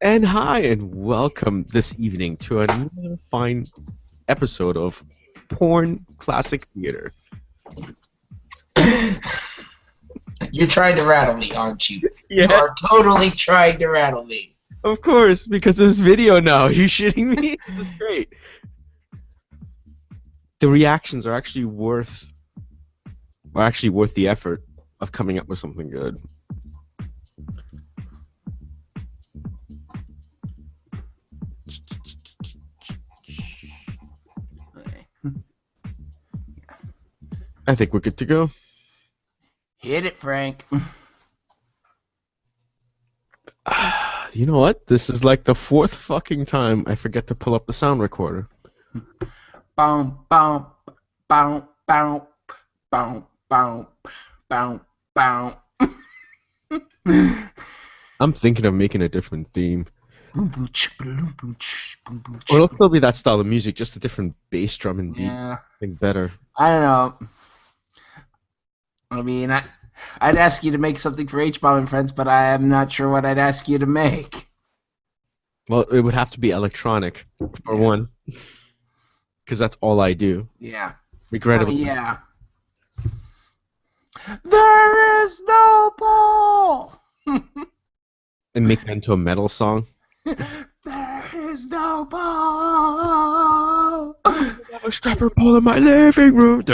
And hi, and welcome this evening to another fine episode of Porn Classic Theater. You're trying to rattle me, aren't you? Yes. You are totally trying to rattle me. Of course, because there's video now. Are you shitting me? This is great. The reactions are actually worth the effort of coming up with something good. Okay. I think we're good to go. Hit it, Frank. You know what? This is like the fourth fucking time I forget to pull up the sound recorder. Boom, boom, boom, boom, boom, boom, boom, boom. I'm thinking of making a different theme. Boom, boom, boom, boom, boom. Or it'll still be that style of music, just a different bass drum and beat. Yeah, I think better. I don't know. I mean, I'd ask you to make something for H-Bomb and Friends, but I am not sure what I'd ask you to make. Well, it would have to be electronic, for one. Because that's all I do. Yeah. Regrettably. Yeah. There is no ball. And make that into a metal song. There is no ball. I have a strapper pole in my living room.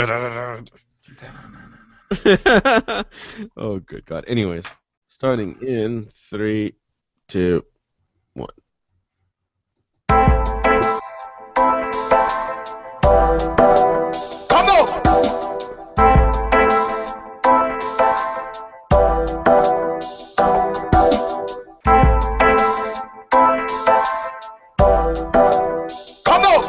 Oh, good God. Anyways, starting in 3, 2, 1. Come on. Come on.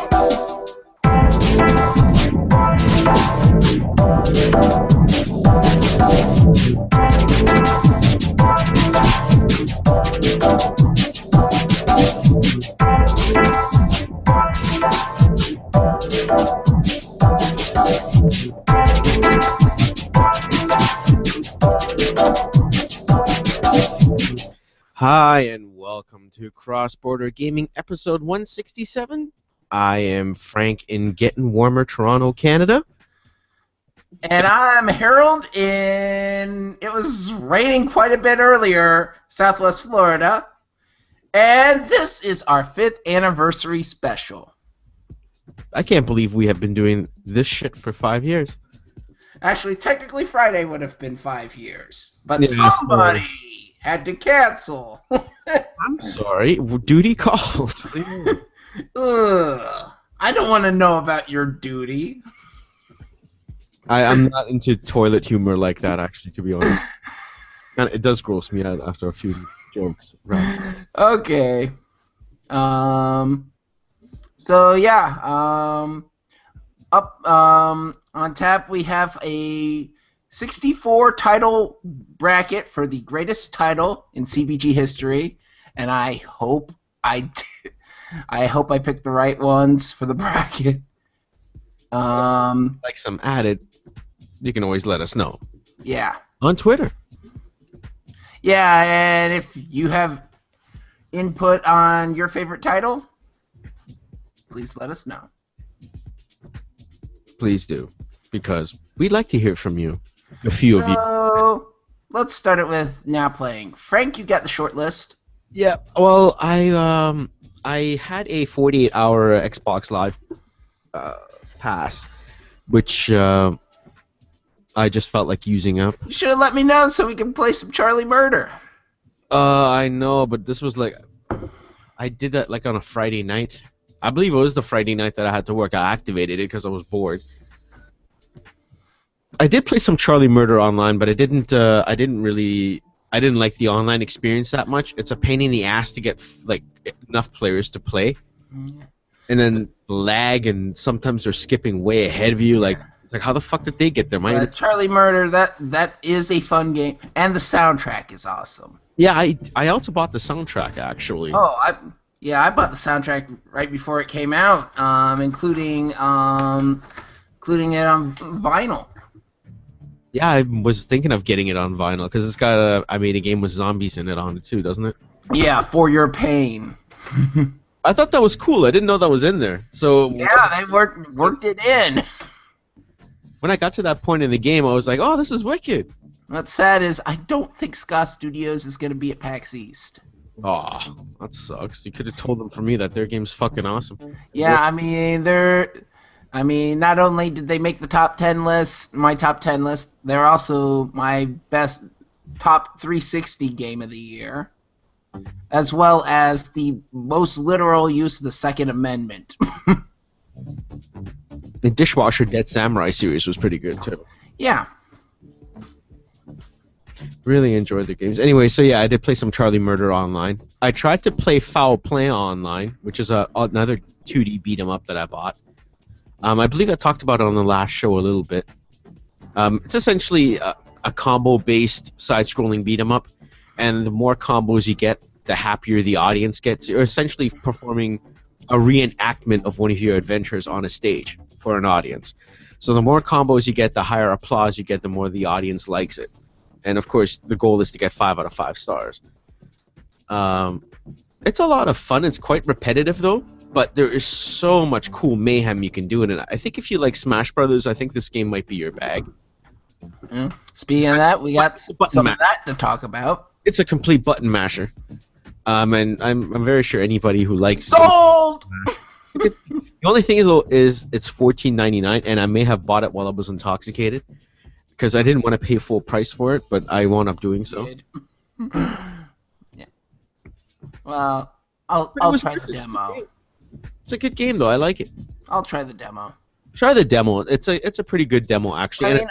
Hi, and welcome to Cross Border Gaming episode 167. I am Frank in Getting Warmer, Toronto, Canada. And I'm Harold in, it was raining quite a bit earlier, Southwest Florida. And this is our 5th anniversary special. I can't believe we have been doing this shit for 5 years. Actually, technically Friday would have been 5 years. But Yeah. somebody had to cancel. I'm sorry. Duty calls. Ugh. I don't want to know about your duty. I'm not into toilet humor like that, actually, to be honest. And it does gross me out after a few jokes. Right. Okay. So yeah. Up. On tap we have a 64 title bracket for the greatest title in CBG history, and I hope I picked the right ones for the bracket. Like some added, you can always let us know. Yeah. On Twitter. Yeah, and if you have input on your favorite title, please let us know. Please do. Because we'd like to hear from you. A few of you. So, let's start it with now playing. Frank, you got the short list. Yeah, well, I had a 48-hour Xbox Live pass, which I just felt like using up. You should have let me know so we can play some Charlie Murder. I know, but this was like, I did that like on a Friday night. I believe it was the Friday night that I had to work. I activated it because I was bored. I did play some Charlie Murder online, but I didn't like the online experience that much. It's a pain in the ass to get like enough players to play, and then lag, and sometimes they're skipping way ahead of you. Like how the fuck did they get there? Charlie Murder, that is a fun game, and the soundtrack is awesome. Yeah, I also bought the soundtrack actually. Oh, I bought the soundtrack right before it came out, including it on vinyl. Yeah, I was thinking of getting it on vinyl because it's got I made a game with zombies in it on it too, doesn't it? Yeah, For Your Pain. I thought that was cool. I didn't know that was in there. So Yeah, they worked it in. when I got to that point in the game, I was like, "Oh, this is wicked." What's sad is I don't think Scott Studios is going to be at PAX East. Aw, that sucks. You could have told them for me that their game's fucking awesome. Yeah, I mean, not only did they make the top 10 list, my top 10 list, they're also my best top 360 game of the year, as well as the most literal use of the Second Amendment. The Dishwasher Dead Samurai series was pretty good too. Yeah. Really enjoyed the games. Anyway, so yeah, I did play some Charlie Murder online. I tried to play Foul Play online, which is another 2D beat 'em up that I bought. I believe I talked about it on the last show a little bit. It's essentially a combo-based side-scrolling beat 'em up, and the more combos you get, the happier the audience gets. You're essentially performing a reenactment of one of your adventures on a stage for an audience. So the more combos you get, the higher applause you get, the more the audience likes it. And of course, the goal is to get 5 out of 5 stars. It's a lot of fun. It's quite repetitive though, but there is so much cool mayhem you can do in it. I think if you like Smash Brothers, I think this game might be your bag. Yeah. Speaking of that, we got some of that to talk about. It's a complete button masher. And I'm very sure anybody who likes sold. The only thing is it's $14.99, and I may have bought it while I was intoxicated because I didn't want to pay full price for it, but I wound up doing so. Yeah. Well, I'll try the demo. It's a good game though. I like it. I'll try the demo. Try the demo. It's a pretty good demo actually.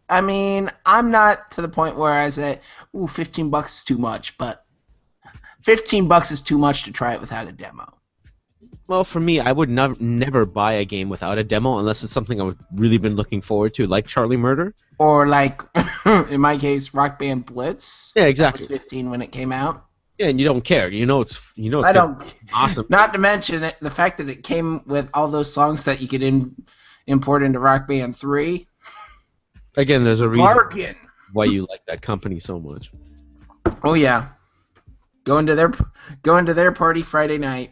I mean, I'm not to the point where I say, "Ooh, $15 is too much," but $15 is too much to try it without a demo. Well, for me, I would never buy a game without a demo unless it's something I've really been looking forward to, like Charlie Murder. Or like, in my case, Rock Band Blitz. Yeah, exactly. It was 15 when it came out. Yeah, and you don't care. You know it's I don't. Awesome. Not to mention the fact that it came with all those songs that you could import into Rock Band 3. Again, there's a reason Bargain. why you like that company so much. Oh yeah, going to their party Friday night.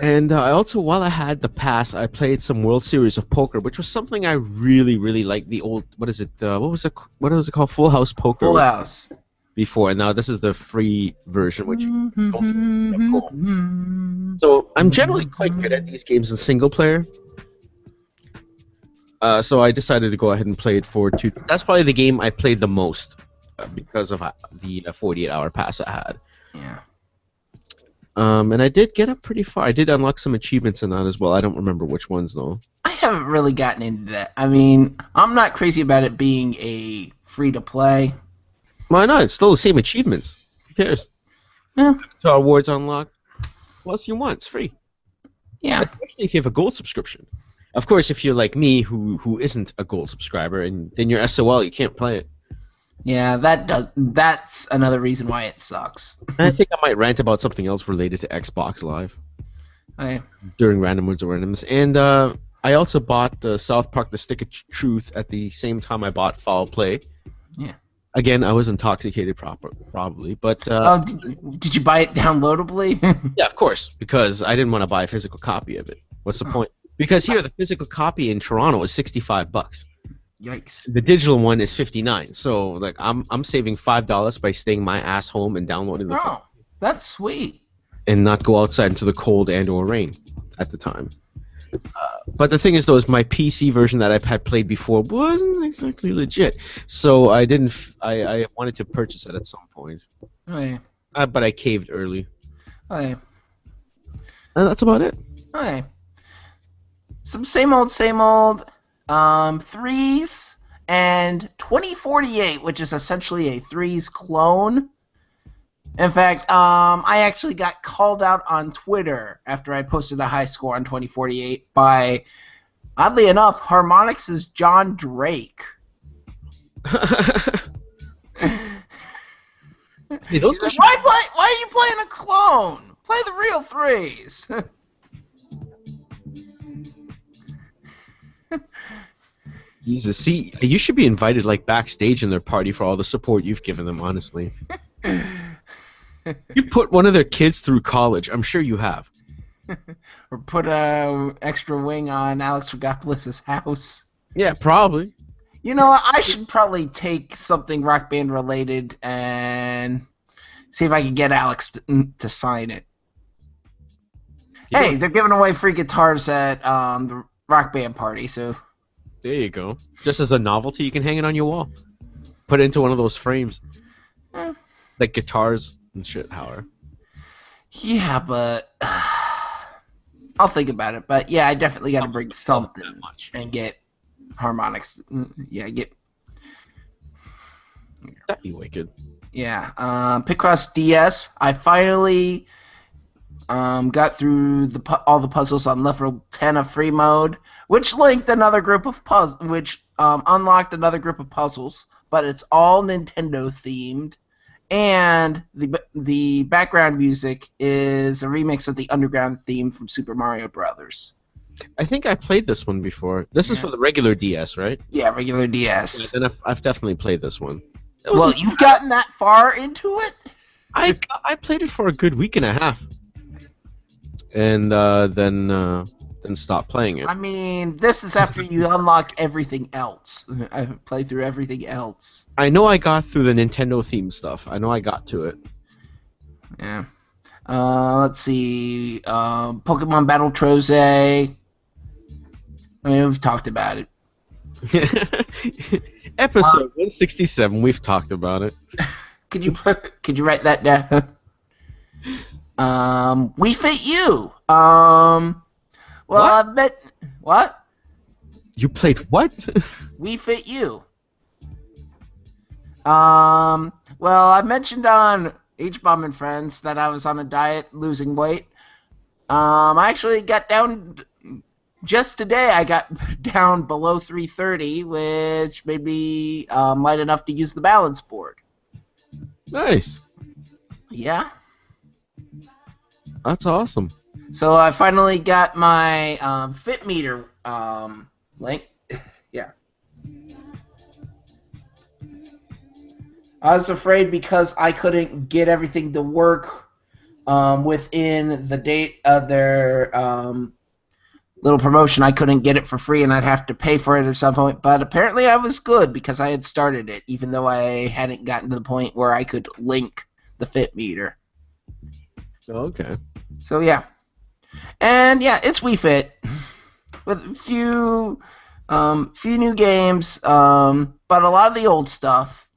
And I also, while I had the pass, I played some World Series of Poker, which was something I really, really liked. The old, what is it? What was it called? Full House Poker. Full House. Before, and now this is the free version, which cool. So I'm generally quite good at these games in single player. So I decided to go ahead and play it for 2. That's probably the game I played the most because of the 48-hour pass I had. Yeah. And I did get up pretty far. I did unlock some achievements in that as well. I don't remember which ones though. I haven't really gotten into that. I mean, I'm not crazy about it being a free-to-play. Why not? It's still the same achievements. Who cares? Yeah. So awards unlocked. What else you want? It's free. Yeah. Especially if you have a gold subscription. Of course, if you're like me, who isn't a gold subscriber, and then you're SOL, you can't play it. Yeah, that's another reason why it sucks. And I think I might rant about something else related to Xbox Live. Okay. During Random Words or Randoms. And I also bought South Park: The Stick of Truth at the same time I bought Foul Play. Yeah. Again, I was intoxicated probably, but... did you buy it downloadably? Yeah, of course, because I didn't want to buy a physical copy of it. What's the point? Because here, the physical copy in Toronto is $65. Yikes. The digital one is $59. So, like, I'm saving $5 by staying my ass home and downloading the Oh, that's sweet. and not go outside into the cold and or rain at the time. But the thing is, though, is my PC version that I had played before wasn't exactly legit. So I didn't. I wanted to purchase it at some point. Okay. But I caved early. Okay. And that's about it. Okay. Some same old. Threes and 2048, which is essentially a Threes clone. In fact, I actually got called out on Twitter after I posted a high score on 2048 by, oddly enough, Harmonix's John Drake. Hey, those Like, why are you playing a clone? Play the real Threes. Jesus, see, you should be invited like backstage in their party for all the support you've given them, honestly. You put one of their kids through college. I'm sure you have. Or put a extra wing on Alex Rogopoulos' house. Yeah, probably. You know what? I should probably take something Rock Band related and see if I can get Alex to sign it. You Hey, know- they're giving away free guitars at the Rock Band party, so There you go. Just as a novelty, you can hang it on your wall. Put it into one of those frames. Eh. Like guitars and shit, Howard. yeah, but I'll think about it. But yeah, I definitely got to bring something That much. and get harmonics. Yeah, That'd be wicked. Yeah. Picross DS. I finally got through all the puzzles on level 10 of free mode, which unlocked another group of puzzles, but it's all Nintendo themed, and the background music is a remix of the Underground theme from Super Mario Brothers. I think I played this one before. This is Yeah. for the regular DS, right? Yeah, regular DS. Yeah, then I've definitely played this one. Well, you've gotten that far into it? I played it for a good week and a half, and then stopped playing it. I mean, this is after you unlock everything else. I play through everything else. I know I got through the Nintendo theme stuff. I know I got to it. Yeah. Let's see. Pokemon Battle Troze. I mean, we've talked about it. Episode 167. We've talked about it. Could you write that down? We Fit You. Well, What? I bet. What? You played what? We Fit You. Well, I mentioned on H-Bomb and Friends that I was on a diet losing weight. I actually got down, just today I got down below 330, which made me light enough to use the balance board. Nice. Yeah. That's awesome. So I finally got my Fit Meter link. Yeah. I was afraid because I couldn't get everything to work within the date of their little promotion. I couldn't get it for free and I'd have to pay for it at some point. But apparently I was good because I had started it, even though I hadn't gotten to the point where I could link the Fit Meter. Okay. So yeah. And yeah, it's Wii Fit with a few new games, but a lot of the old stuff.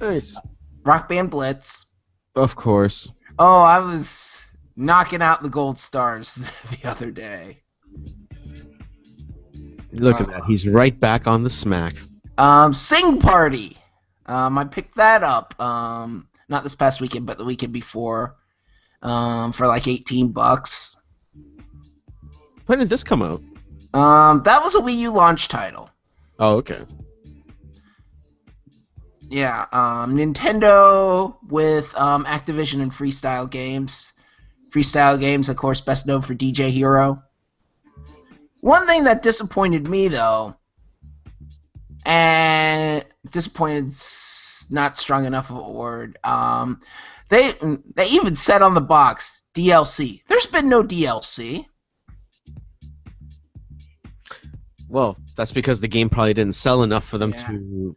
Nice. Rock Band Blitz. Of course. Oh, I was knocking out the gold stars the other day. Look at that. He's right back on the smack. Sing Party. I picked that up. Not this past weekend, but the weekend before. For like $18. When did this come out? That was a Wii U launch title. Oh, okay. Yeah, Nintendo with Activision and Freestyle Games. Freestyle Games, of course, best known for DJ Hero. One thing that disappointed me, though, and disappointed's not strong enough of a word, they even said on the box, DLC. There's been no DLC. Well, that's because the game probably didn't sell enough for them Yeah. to,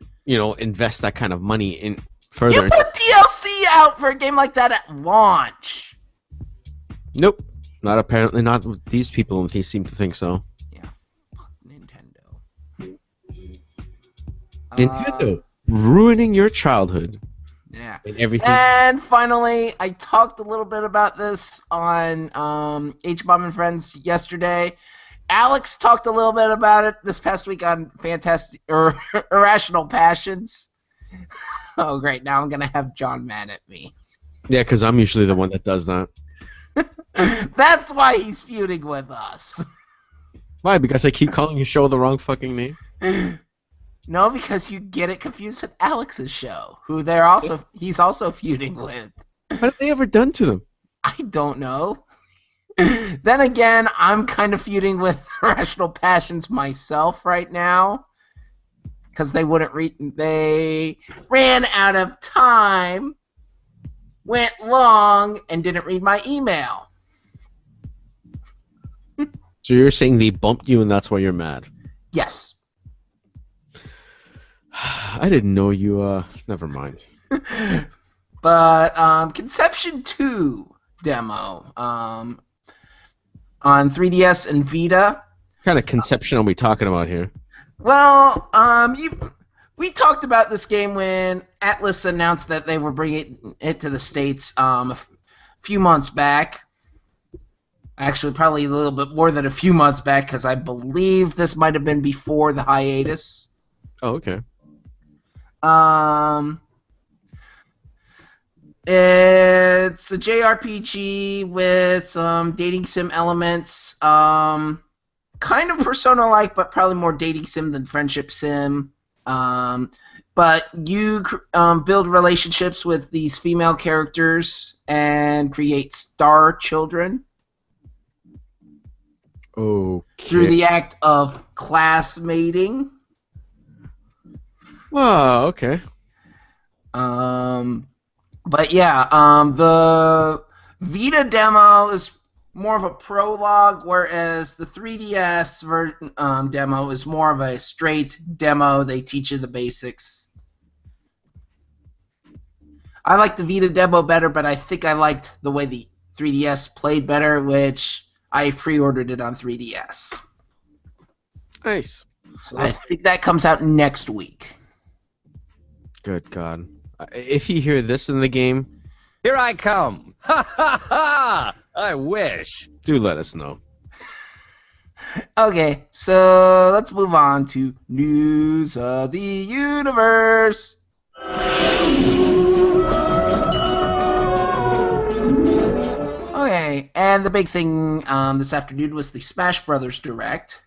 invest that kind of money in You further. put DLC out for a game like that at launch. Nope. Not with these people. They seem to think so. Fuck Nintendo. Nintendo ruining your childhood Yeah. and everything. And finally, I talked a little bit about this on H-Bomb and Friends yesterday. Alex talked a little bit about it this past week on Irrational Passions. Oh, great. Now I'm going to have John mad at me. Yeah, because I'm usually the one that does that. That's why he's feuding with us. Why? Because I keep calling your show the wrong fucking name? No, because you get it confused with Alex's show, who he's also feuding with. What have they ever done to them? I don't know. Then again, I'm kind of feuding with Irrational Passions myself right now. because they wouldn't read. They ran out of time, went long, and didn't read my email. So you're saying they bumped you and that's why you're mad? Yes. I didn't know you. Never mind. But Conception 2 demo on 3DS and Vita. What kind of Conception are we talking about here? Well, we talked about this game when Atlas announced that they were bringing it to the States a few months back. Actually, probably a little bit more than a few months back, because I believe this might have been before the hiatus. Oh, okay. It's a JRPG with some dating sim elements. Kind of Persona-like, but probably more dating sim than friendship sim. But you build relationships with these female characters and create star children. Okay. Through the act of classmating. Wow, okay. But yeah, the Vita demo is more of a prologue, whereas the 3DS demo is more of a straight demo. They teach you the basics. I like the Vita demo better, but I think I liked the way the 3DS played better, which I pre-ordered it on 3DS. Nice. So I think that comes out next week. Good God. If you hear this in the game... Here I come! Ha ha ha! I wish. Do let us know. Okay, so let's move on to News of the Universe. Okay, and the big thing this afternoon was the Smash Brothers Direct.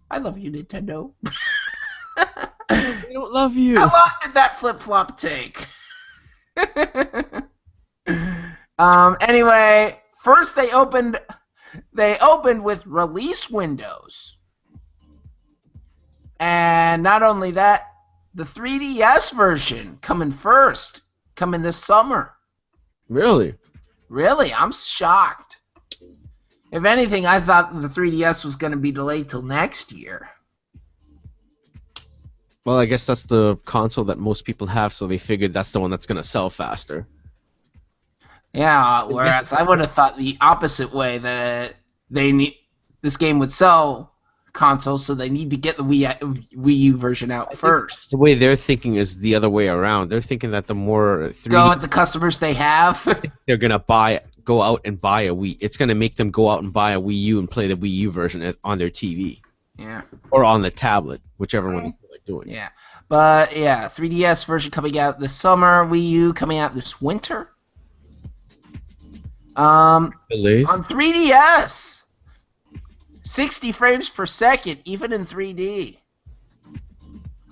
I love you, Nintendo. I don't love you. How long did that flip-flop take? Anyway, first they opened with release windows. And not only that, the 3DS version coming this summer. Really? Really? I'm shocked. If anything, I thought the 3DS was going to be delayed till next year. Well, I guess that's the console that most people have, so they figured that's the one that's going to sell faster. Yeah, whereas I would have thought the opposite way, that this game would sell consoles, so they need to get the Wii U version out first. The way they're thinking is the other way around. They're thinking that the more 3D go with the customers they have. they're gonna go out and buy a Wii. It's gonna make them go out and buy a Wii U and play the Wii U version on their TV. Yeah. Or on the tablet, whichever one you feel like doing. Yeah, but yeah, 3DS version coming out this summer, Wii U coming out this winter. Delays? On 3DS, 60 frames per second, even in 3D.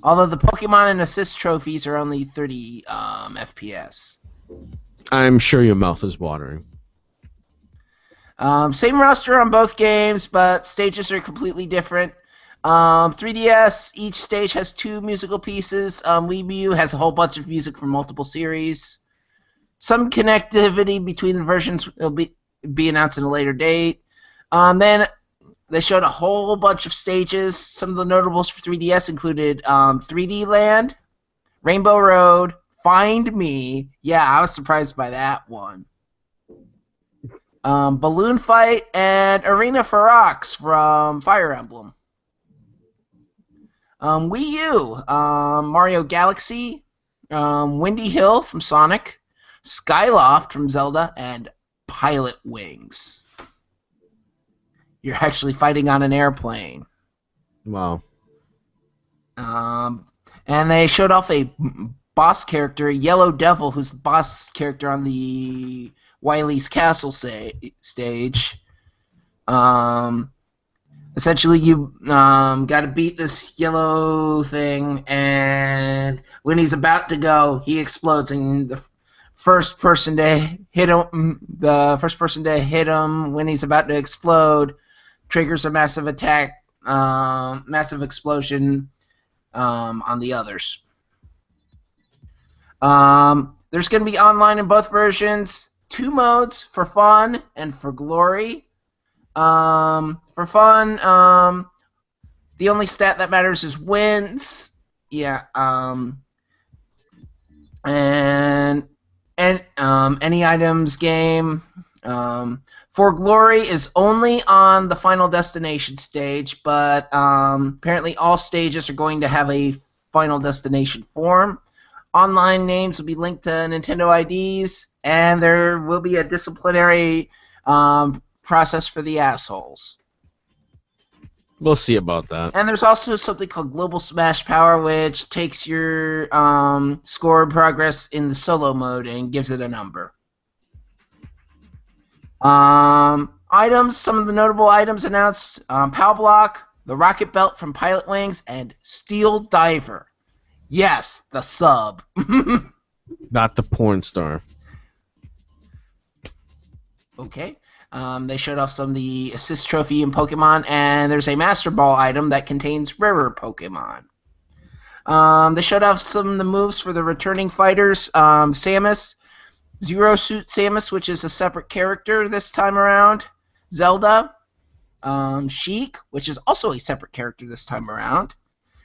Although the Pokemon and Assist trophies are only 30 FPS. I'm sure your mouth is watering. Same roster on both games, but stages are completely different. 3DS, each stage has 2 musical pieces. Wii U has a whole bunch of music from multiple series. Some connectivity between the versions will be announced in a later date. Then they showed a whole bunch of stages. Some of the notables for 3DS included 3D Land, Rainbow Road, Find Me. Yeah, I was surprised by that one. Balloon Fight, and Arena for Rocks from Fire Emblem. Wii U, Mario Galaxy, Windy Hill from Sonic, Skyloft from Zelda, and Pilot Wings. You're actually fighting on an airplane. Wow. And they showed off a boss character, Yellow Devil, who's the boss character on the Wily's Castle stage. Essentially, you got to beat this yellow thing, and when he's about to go, he explodes, and the first person to hit him when he's about to explode triggers a massive attack, massive explosion. on the others. There's going to be online in both versions. 2 modes, for fun and for glory. For fun, the only stat that matters is wins. Yeah. And any items game. For glory is only on the final destination stage, but apparently all stages are going to have a final destination form. Online names will be linked to Nintendo IDs, and there will be a disciplinary process for the assholes. We'll see about that. And there's also something called Global Smash Power, which takes your score and progress in the solo mode and gives it a number. Items, some of the notable items announced, PAL Block, the Rocket Belt from Pilot Wings, and Steel Diver. Yes, the sub. Not the porn star. Okay. They showed off some of the assist trophy in Pokemon, and there's a Master Ball item that contains rarer Pokemon. They showed off some of the moves for the returning fighters. Samus, Zero Suit Samus, which is a separate character this time around. Zelda, Sheik, which is also a separate character this time around.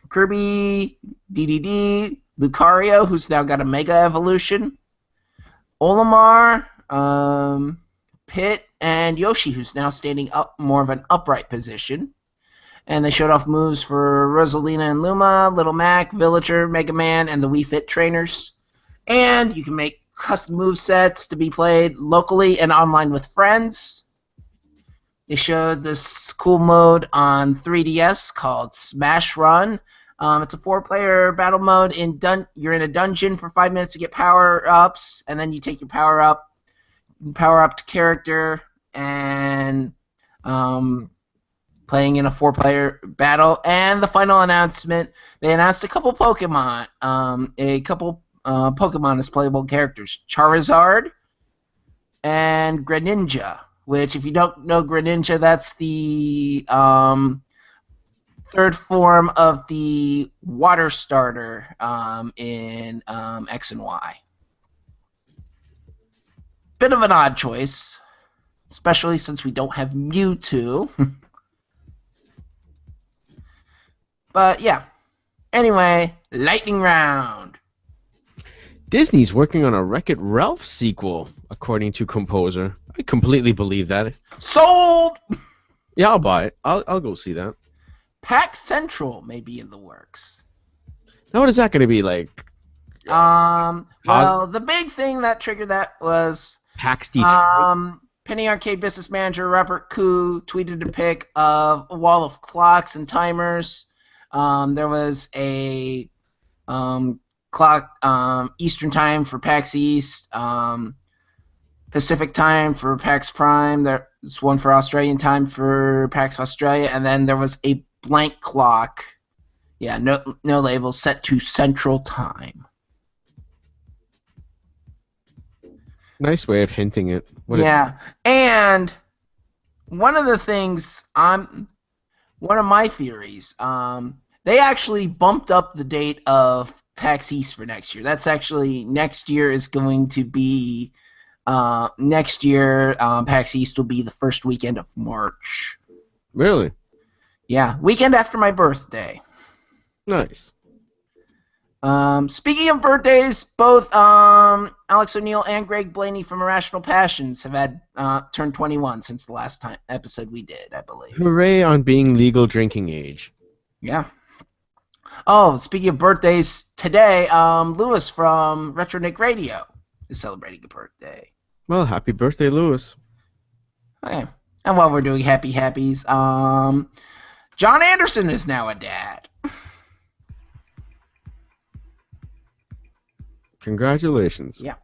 Kirby, DDD, Lucario, who's now got a Mega Evolution. Olimar, Pit, and Yoshi, who's now standing up more of an upright position. And they showed off moves for Rosalina and Luma, Little Mac, Villager, Mega Man, and the Wii Fit trainers. And you can make custom move sets to be played locally and online with friends. They showed this cool mode on 3DS called Smash Run. It's a 4-player battle mode. You're in a dungeon for 5 minutes to get power-ups, and then you take your power-up to character, and playing in a 4-player battle. And the final announcement, they announced a couple Pokemon. Pokemon as playable characters. Charizard and Greninja, which, if you don't know Greninja, that's the third form of the water starter in X and Y. Bit of an odd choice, especially since we don't have Mewtwo. But yeah. Anyway, lightning round. Disney's working on a Wreck-It Ralph sequel, according to Composer. I completely believe that. Sold! Yeah, I'll buy it. I'll go see that. PAX Central may be in the works. Now, what is that going to be like? Well, the big thing that triggered that was PAX Detroit. Penny Arcade business manager Robert Koo tweeted a pic of a wall of clocks and timers. There was a clock, Eastern time for PAX East, Pacific time for PAX Prime. There's one for Australian time for PAX Australia, and then there was a blank clock. Yeah, no labels, set to Central Time. Nice way of hinting it. And one of the things one of my theories, they actually bumped up the date of PAX East for next year. That's actually, next year is going to be, PAX East will be the first weekend of March. Really? Yeah, weekend after my birthday. Nice. Speaking of birthdays, both Alex O'Neill and Greg Blaney from Irrational Passions have had turned 21 since the last episode we did, I believe. Hooray on being legal drinking age. Yeah. Oh, speaking of birthdays, today, Lewis from Retro Nick Radio is celebrating a birthday. Well, happy birthday, Lewis. Okay. And while we're doing happy happies, John Anderson is now a dad. Congratulations. Yeah.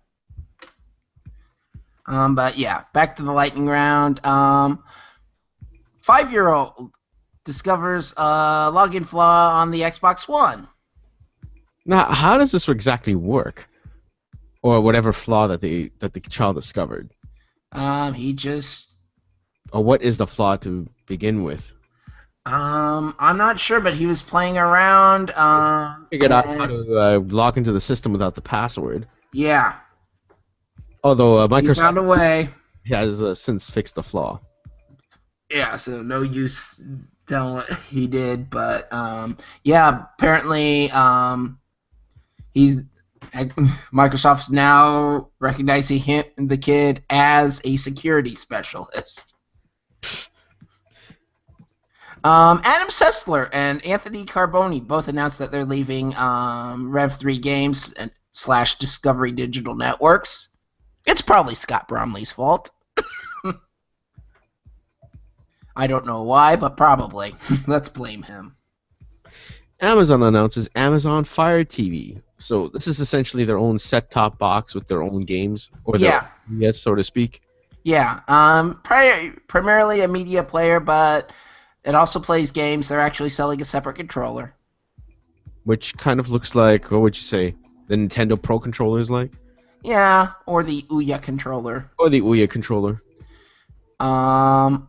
But yeah, back to the lightning round. 5-year-old discovers a login flaw on the Xbox One. Now, how does this exactly work? Or whatever flaw that the child discovered? He just... Or what is the flaw to begin with? I'm not sure, but he was playing around. Figured out how to log into the system without the password. Yeah, Although he found Microsoft a way. has since fixed the flaw. Yeah, so no use telling what he did, but yeah, apparently he's Microsoft's now recognizing the kid as a security specialist. Adam Sessler and Anthony Carboni both announced that they're leaving Rev3 Games and / Discovery Digital Networks. It's probably Scott Bromley's fault. I don't know why, but probably. Let's blame him. Amazon announces Amazon Fire TV. So this is essentially their own set-top box with their own games, or their own, so to speak. Yeah. Primarily a media player, but it also plays games. They're actually selling a separate controller. Which kind of looks like, what would you say, the Nintendo Pro controllers like? Yeah, or the Ouya controller. Or the Ouya controller. And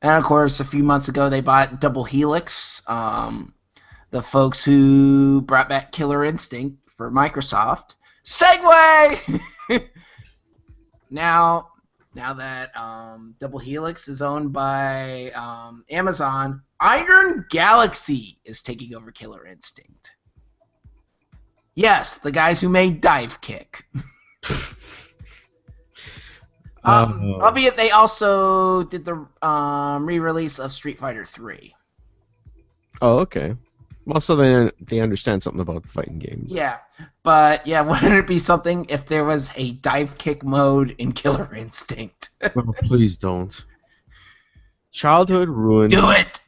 of course, a few months ago, they bought Double Helix, the folks who brought back Killer Instinct for Microsoft. Segway! Now that Double Helix is owned by Amazon, Iron Galaxy is taking over Killer Instinct. Yes, the guys who made Dive Kick. Albeit they also did the re-release of Street Fighter 3. Oh, okay. Well, so they understand something about fighting games. Yeah, but yeah, wouldn't it be something if there was a dive kick mode in Killer Instinct? Oh, please don't. Childhood ruined. Do it!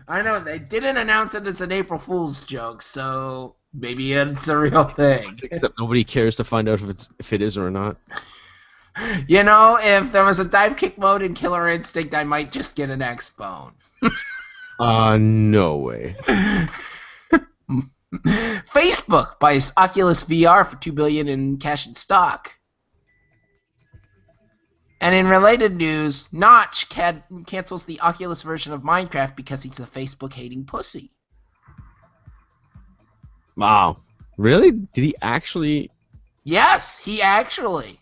I know, they didn't announce it as an April Fool's joke, so maybe it's a real thing. Except nobody cares to find out if it is or not. You know, if there was a dive kick mode in Killer Instinct, I might just get an X-Bone. No way. Facebook buys Oculus VR for $2 billion in cash and stock. And in related news, Notch cancels the Oculus version of Minecraft because he's a Facebook-hating pussy. Wow. Really? Did he actually? Yes, he actually.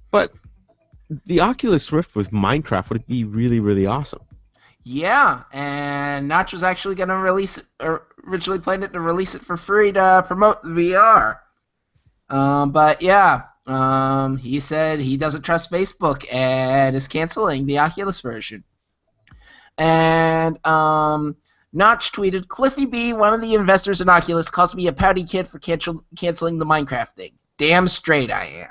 But the Oculus Rift with Minecraft would be really, really awesome. Yeah, and Notch was actually going to release it, or originally planned it to release it for free to promote the VR. But yeah, he said he doesn't trust Facebook and is canceling the Oculus version. And Notch tweeted, "Cliffy B, one of the investors in Oculus, calls me a pouty kid for canceling the Minecraft thing. Damn straight I am."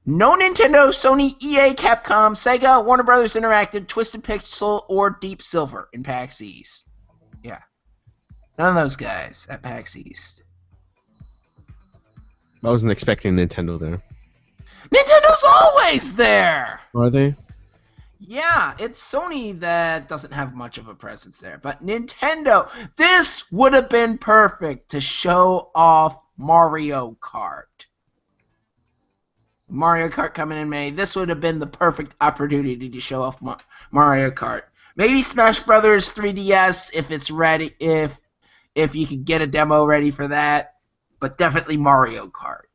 No Nintendo, Sony, EA, Capcom, Sega, Warner Brothers Interactive, Twisted Pixel, or Deep Silver in PAX East. Yeah. None of those guys at PAX East. I wasn't expecting Nintendo there. Nintendo's always there! Are they? Yeah, it's Sony that doesn't have much of a presence there. But Nintendo, this would have been perfect to show off Mario Kart. Mario Kart coming in May. This would have been the perfect opportunity to show off Mario Kart. Maybe Smash Brothers 3DS if it's ready, if you could get a demo ready for that. But definitely Mario Kart.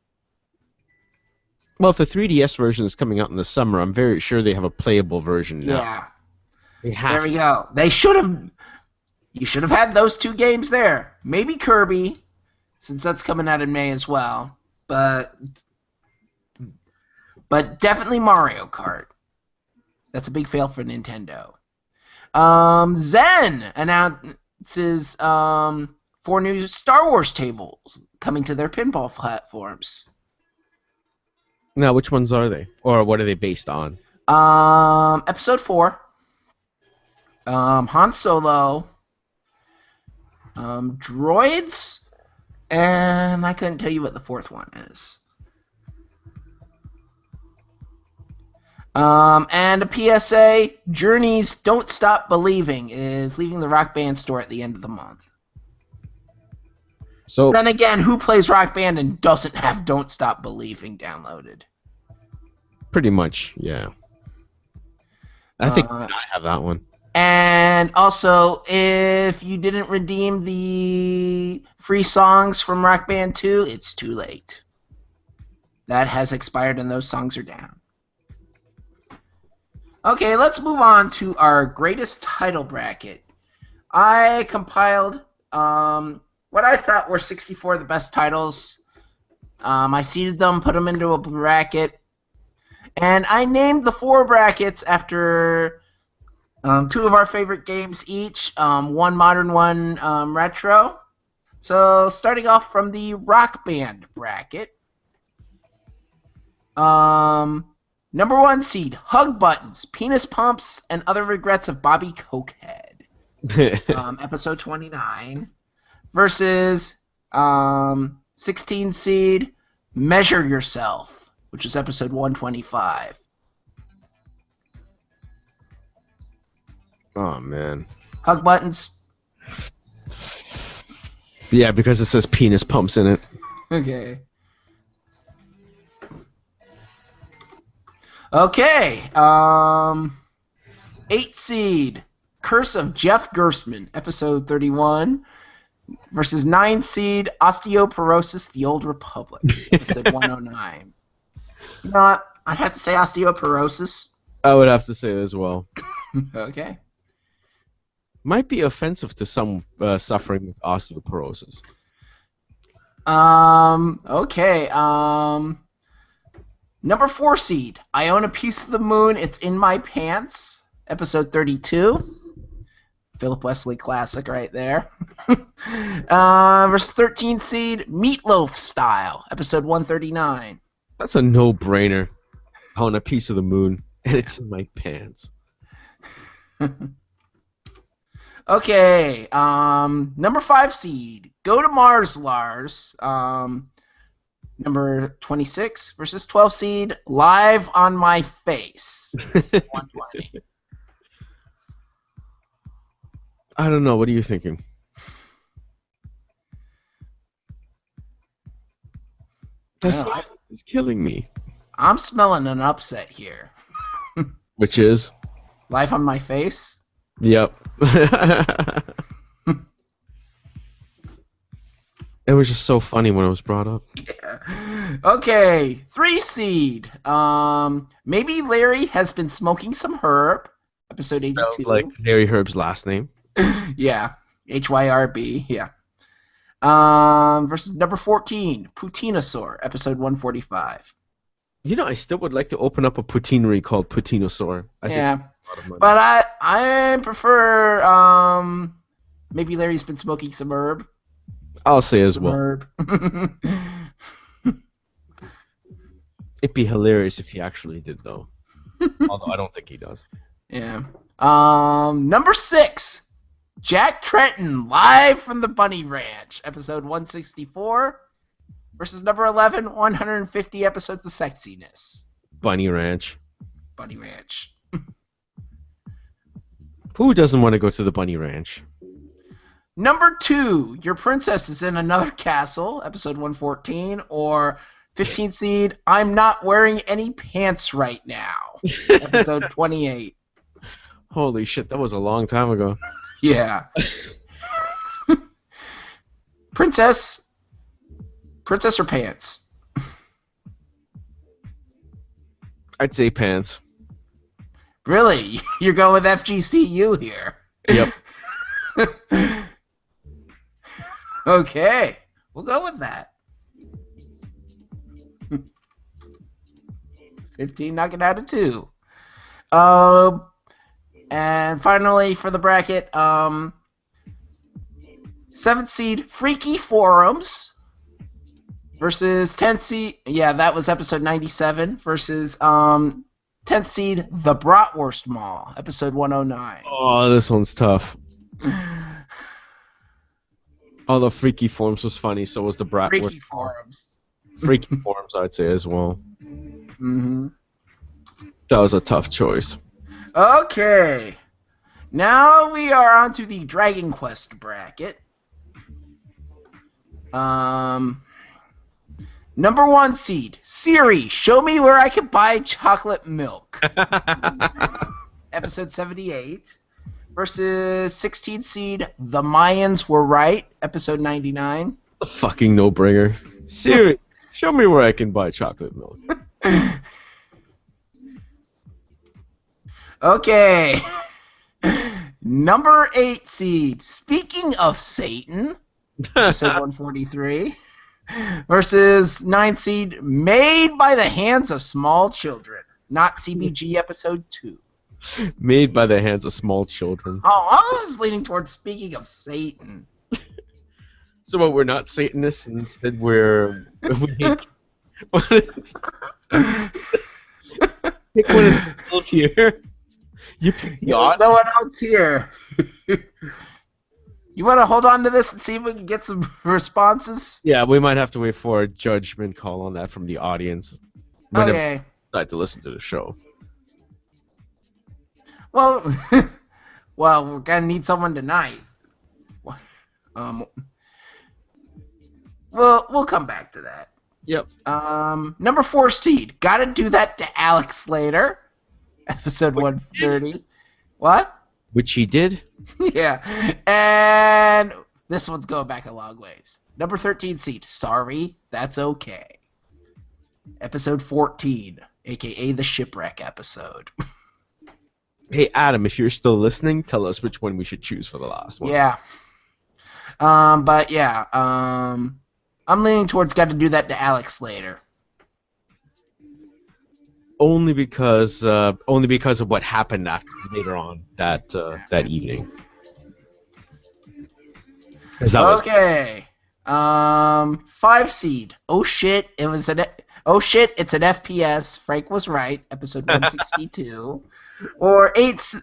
Well, if the 3DS version is coming out in the summer, I'm very sure they have a playable version now. Yeah. There we go. They should have. You should have had those two games there. Maybe Kirby, since that's coming out in May as well. But definitely Mario Kart. That's a big fail for Nintendo. Zen announces 4 new Star Wars tables coming to their pinball platforms. Now, which ones are they? Or what are they based on? Episode 4. Han Solo. Droids. And I couldn't tell you what the 4th one is. And a PSA, Journey's Don't Stop Believing is leaving the Rock Band store at the end of the month. So Then again, who plays Rock Band and doesn't have Don't Stop Believing downloaded? pretty much, yeah. I think Uh, I have that one. And also, if you didn't redeem the free songs from Rock Band 2, it's too late. That has expired and those songs are down. Okay, let's move on to our greatest title bracket. I compiled what I thought were 64 of the best titles. I seeded them, put them into a bracket, and I named the 4 brackets after 2 of our favorite games each, one modern, one retro. So starting off from the Rock Band bracket, number 1 seed, Hug Buttons, Penis Pumps, and Other Regrets of Bobby Cokehead. Episode 29 versus 16 seed Measure Yourself, which is episode 125. Oh man. Hug Buttons. Yeah, because it says penis pumps in it. Okay. Okay. 8 seed Curse of Jeff Gerstmann, episode 31, versus 9 seed Osteoporosis: The Old Republic, episode 109. You know what? I'd have to say osteoporosis. I would have to say it as well. Okay. Might be offensive to some suffering with osteoporosis. Okay. Number 4 seed I Own a Piece of the Moon, It's in My Pants, episode 32. Philip Wesley classic right there. Versus 13 seed Meatloaf Style, episode 139. That's a no-brainer. On a piece of the moon, and it's in my pants. Okay, number 5 seed Go to Mars, Lars. Number 26 versus 12 seed Live on My Face, 120. I don't know. What are you thinking? This Yeah, is killing me. I'm smelling an upset here. Which is? Live on My Face? Yep. It was just so funny when it was brought up. Yeah. Okay, 3 seed. Maybe Larry has been smoking some herb. Episode 82. Sounds like Larry Herb's last name. Yeah, HYRB. Yeah. Versus number 14, Poutinosaur, episode 145. You know, I still would like to open up a poutinery called Poutinosaur. I think Yeah, it's a lot of money. but I prefer maybe Larry's been smoking some herb. I'll say as Some well. herb. It'd be hilarious if he actually did, though. Although I don't think he does. Yeah. Number 6, Jack Trenton, live from the Bunny Ranch, episode 164, versus number 11, 150 episodes of sexiness. Bunny Ranch. Bunny Ranch. Who doesn't want to go to the Bunny Ranch? Number 2, Your Princess is in Another Castle, episode 114, or 15 seed, I'm Not Wearing Any Pants Right Now, episode 28. Holy shit, that was a long time ago. Yeah. Princess or pants? I'd say pants. Really? You're going with FGCU here. Yep. Okay. We'll go with that. 15 knocking out of 2. And finally for the bracket, 7th seed Freaky Forums versus 10th seed, yeah, that was episode 97, versus 10th seed The Bratwurst Mall, episode 109. Oh, this one's tough. Although Freaky Forms was funny, so was the Bratwurst. Freaky Forums. Freaky Forms, I'd say as well. Mm-hmm. That was a tough choice. Okay. Now we are on to the Dragon Quest bracket. Number 1 seed, Siri, show me where I can buy chocolate milk. Episode 78. Versus 16 seed, The Mayans Were Right. Episode 99. A fucking no-brainer. Siri, show me where I can buy chocolate milk. Okay. Number 8 seed, Speaking of Satan. Episode 143. Versus 9 seed, Made by the Hands of Small Children. Not CBG episode 2. Made by the hands of small children. Oh, I was leaning towards Speaking of Satan. So what, we're not Satanists, and instead we're... Pick one of the girls here. You pick the odd. No one else here. You want to hold on to this and see if we can get some responses? Yeah, we might have to wait for a judgment call on that from the audience. Whenever Okay. they decide to listen to the show. Well, we're gonna need someone tonight. We'll come back to that. Yep. Number 4 seed, Gotta Do That to Alex Slater. Episode 130. What? Which he did. Yeah. And this one's going back a long ways. Number 13 seed, Sorry, That's Okay. Episode 14, aka the Shipwreck episode. Hey, Adam, if you're still listening, tell us which one we should choose for the last one. Yeah. But yeah, I'm leaning towards Gotta Do That to Alex Slater. Only because of what happened later on that evening. 'Cause that was- Okay. 5 seed. Oh shit! It's an FPS. Frank was right. Episode 162. Or 8.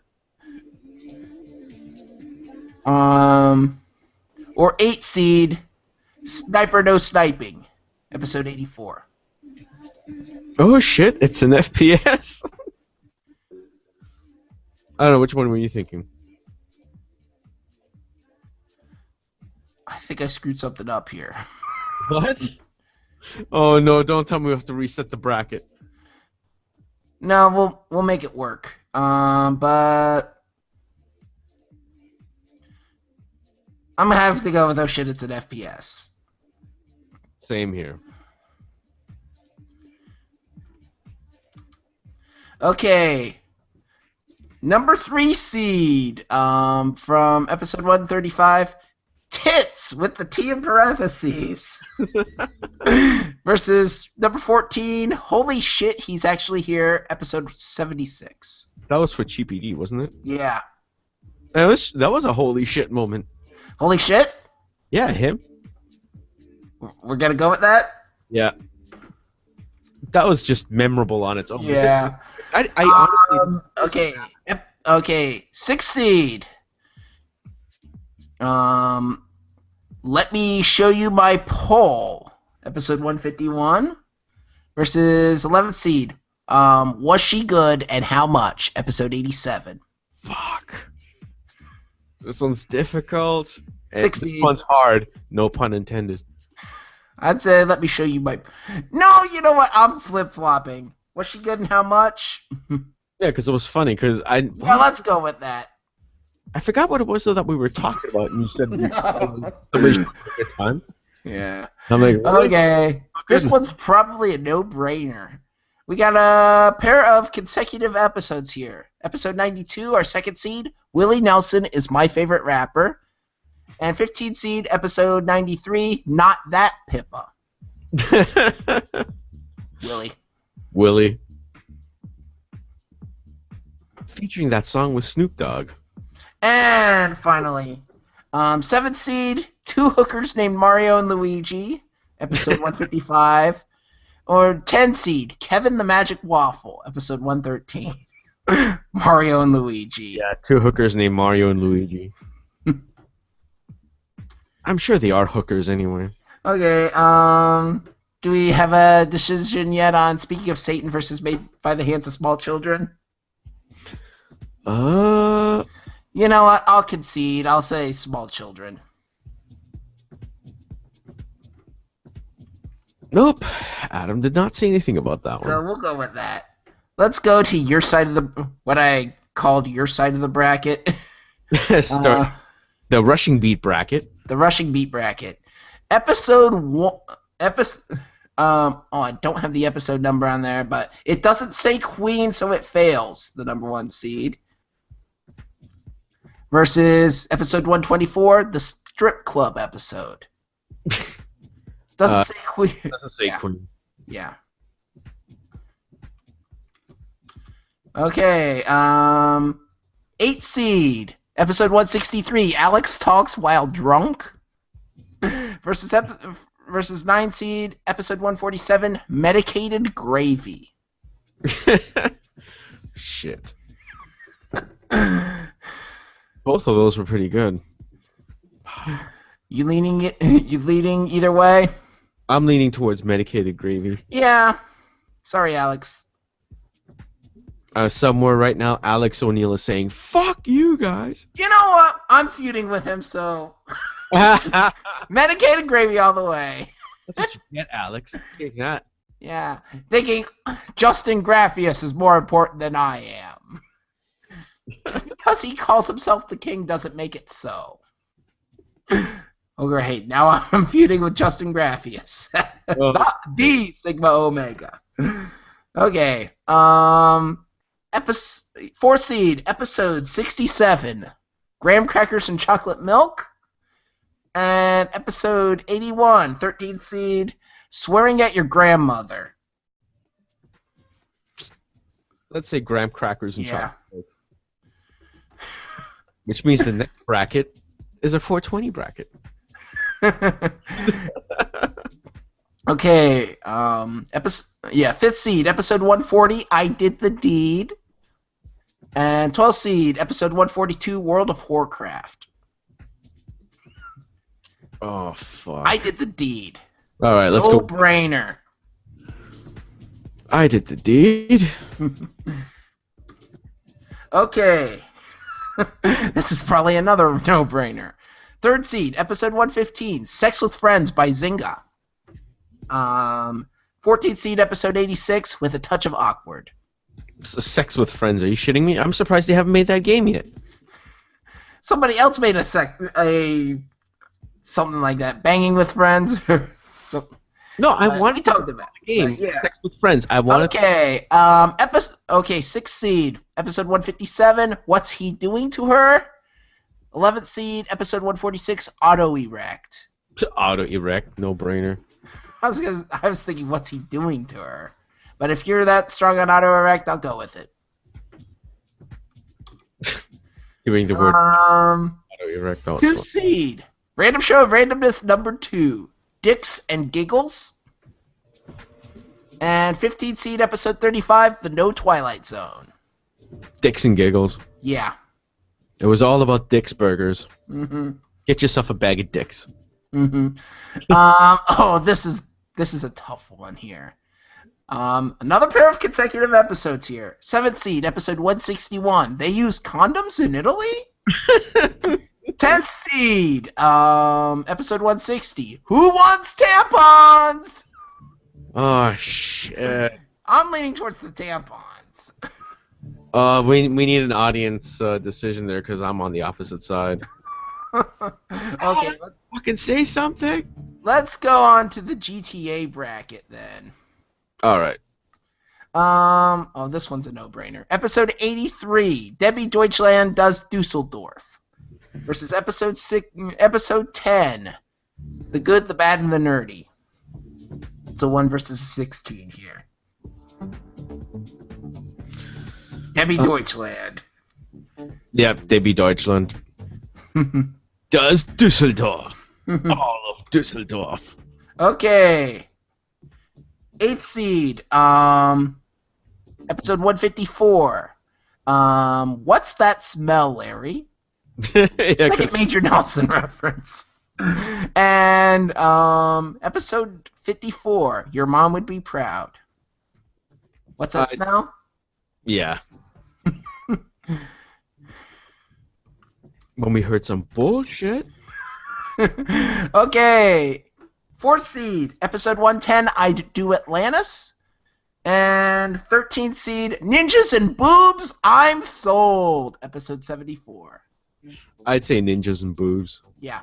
Or 8 seed. Sniper No Sniping. Episode 84. Oh shit! It's an FPS. I don't know, which one were you thinking? I think I screwed something up here. What? Oh no! Don't tell me we have to reset the bracket. No, we'll make it work. But I'm gonna have to go with oh shit, it's an FPS. Same here. Okay. Number 3 seed from episode 135, Tits with the T in parentheses. Versus number 14, Holy Shit, He's Actually Here, episode 76. That was for Cheapy D, wasn't it? Yeah. That was a holy shit moment. Holy shit? Yeah, him. We're gonna go with that? Yeah. That was just memorable on its own. Yeah. I honestly. Okay. Okay. 6 seed. Let Me Show You My Poll. Episode 151. Versus 11th seed. Was She Good and How Much? Episode 87. Fuck. This one's difficult. And 16. This one's hard. No pun intended. I'd say Let Me Show You My... No, you know what? I'm flip-flopping. Was She Good and How Much? Yeah, because it was funny. Because Yeah, let's go with that. I forgot what it was though that we were talking about, and you said somebody should have a good time. Yeah. I'm like, really? Okay. This one's probably a no-brainer. We got a pair of consecutive episodes here. Episode 92, our second seed, Willie Nelson is My Favorite Rapper. And 15 seed, episode 93, Not That Pippa. Willie. Featuring that song with Snoop Dogg. And finally, 7th seed, Two Hookers Named Mario and Luigi, episode 155. Or 10 seed, Kevin the Magic Waffle, episode 113. Mario and Luigi. Yeah, 2 hookers named Mario and Luigi. I'm sure they are hookers anyway. Okay, do we have a decision yet on Speaking of Satan versus Made by the Hands of Small Children? You know what? I'll concede. I'll say Small Children. Nope. Adam did not say anything about that So we'll go with that. Let's go to your side of what I called your side of the bracket. one. Start the rushing beat bracket. The rushing beat bracket. Episode 1. I don't have the episode number on there, but it doesn't say Queen, so it fails the number 1 seed. Versus episode 124, the strip club episode. Doesn't say Queen. Doesn't say Queen. Yeah. Okay. 8 seed, episode 163, Alex talks while drunk. Versus 9 seed, episode 147, medicated gravy. Shit. Both of those were pretty good. You leaning either way? I'm leaning towards medicated gravy. Yeah. Sorry, Alex. Somewhere right now, Alex O'Neill is saying, "Fuck you guys." You know what? I'm feuding with him, so medicated gravy all the way. That's what you get, Alex. Take that. Yeah. Thinking Justin Graffius is more important than I am. Just because he calls himself the king doesn't make it so. Oh, great. Now I'm feuding with Justin Graffius. Not the Sigma Omega. Okay. 4 seed, episode 67, Graham Crackers and Chocolate Milk. And episode 81, 13th seed, Swearing at Your Grandmother. Let's say graham crackers and Yeah. chocolate. Which means the next bracket is a 420 bracket. Okay, 5th seed, episode 140, I Did the Deed. And 12th seed, episode 142, World of Warcraft. Oh, fuck. I Did the Deed. All right, let's No go. brainer. I did the deed. Okay. This is probably another no-brainer. 3rd seed, episode 115, Sex with Friends by Zynga. 14th seed, episode 86, With a Touch of Awkward. So sex with friends. Are you shitting me? I'm surprised they haven't made that game yet. Somebody else made something like that. Banging with Friends. So, No, I we wanted to talked about the game. yeah. Sex with friends. I wanted. Okay. 6th seed, episode 157, What's He Doing to Her? 11th seed, episode 146, Auto Erect. To auto erect. No brainer. I was thinking, what's he doing to her? But if you're that strong on Auto Erect, I'll go with it. Giving the word auto erect 2 also. seed, Random Show of Randomness number 2, Dicks and Giggles. And 15 seed, episode 35, The No Twilight Zone. Dicks and giggles. Yeah. It was all about Dick's Burgers. Mm-hmm. Get yourself a bag of dicks. Mm-hmm. This is a tough one here. Another pair of consecutive episodes here. 7th seed, episode 161. They use condoms in Italy? 10th seed, episode 160. Who wants tampons? Oh shit. I'm leaning towards the tampons. We need an audience decision there because I'm on the opposite side. Okay, Fucking say something. let's go on to the GTA bracket then. All right. This one's a no-brainer. Episode 83, Debbie Deutschland does Dusseldorf. Versus episode 10, The Good, the Bad, and the Nerdy. It's a 1 versus 16 here. Debbie Deutschland. Yep, Debbie Deutschland. Does Düsseldorf. All of Düsseldorf. Okay. 8th seed, episode 154. What's that smell, Larry? It's like a Major Nelson reference. And episode 54, Your Mom Would Be Proud. What's that smell? Yeah. When we heard some bullshit. Okay. 4th seed, episode 110, I Do Atlantis. And 13th seed, Ninjas and Boobs, I'm Sold, episode 74. I'd say Ninjas and Boobs. Yeah.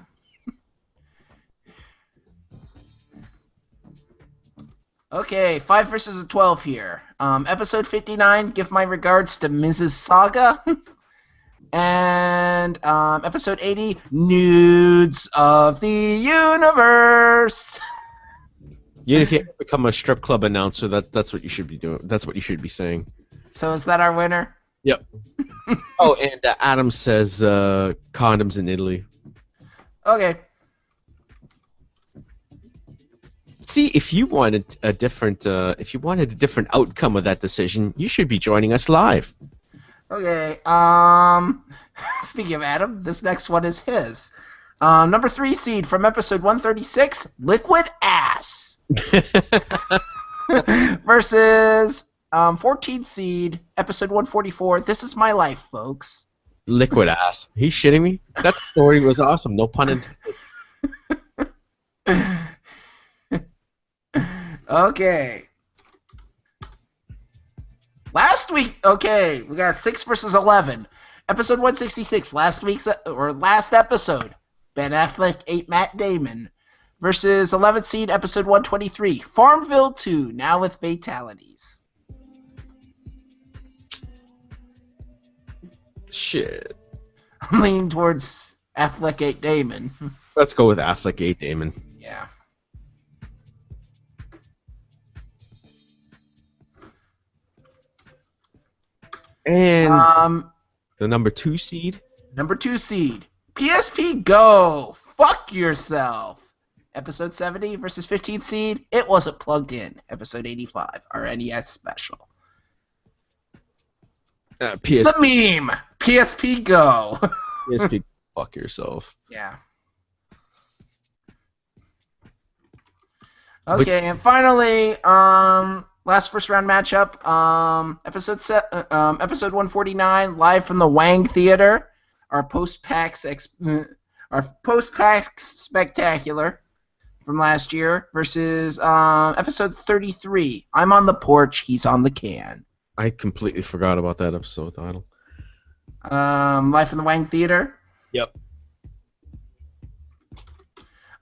Okay, 5 versus a 12 here. Episode 59, Give My Regards to Mrs. Saga. And episode 80, Nudes of the Universe. Yeah, if you ever become a strip club announcer, that's what you should be doing. That's what you should be saying. So is that our winner? Yep. Oh, and Adam says condoms in Italy. Okay. See, if you wanted a different outcome of that decision, you should be joining us live. Okay. Speaking of Adam, this next one is his. Number 3 seed from episode 136, Liquid Ass. Versus 14th seed, episode 144, This Is My Life, folks. Liquid Ass. Are you shitting me? That story was awesome. No pun intended. Okay. Last week, okay, we got 6 versus 11. Episode 166, last episode. Ben Affleck ate Matt Damon. Versus 11th seed, episode 123. Farmville 2, now with fatalities. Shit. I'm leaning towards Affleck ate Damon. Let's go with Affleck ate Damon. Yeah. And the number 2 seed? Number 2 seed. PSP Go! Fuck yourself! Episode 70 versus 15th seed. It Wasn't Plugged In. Episode 85. Our NES special. PSP. The meme! PSP Go! PSP, fuck yourself. Yeah. Okay, and finally, last first round matchup, episode 149, live from the Wang Theater, our post-PAX spectacular from last year versus episode 33, I'm on the porch, he's on the can. I completely forgot about that episode title. Live from the Wang Theater. Yep.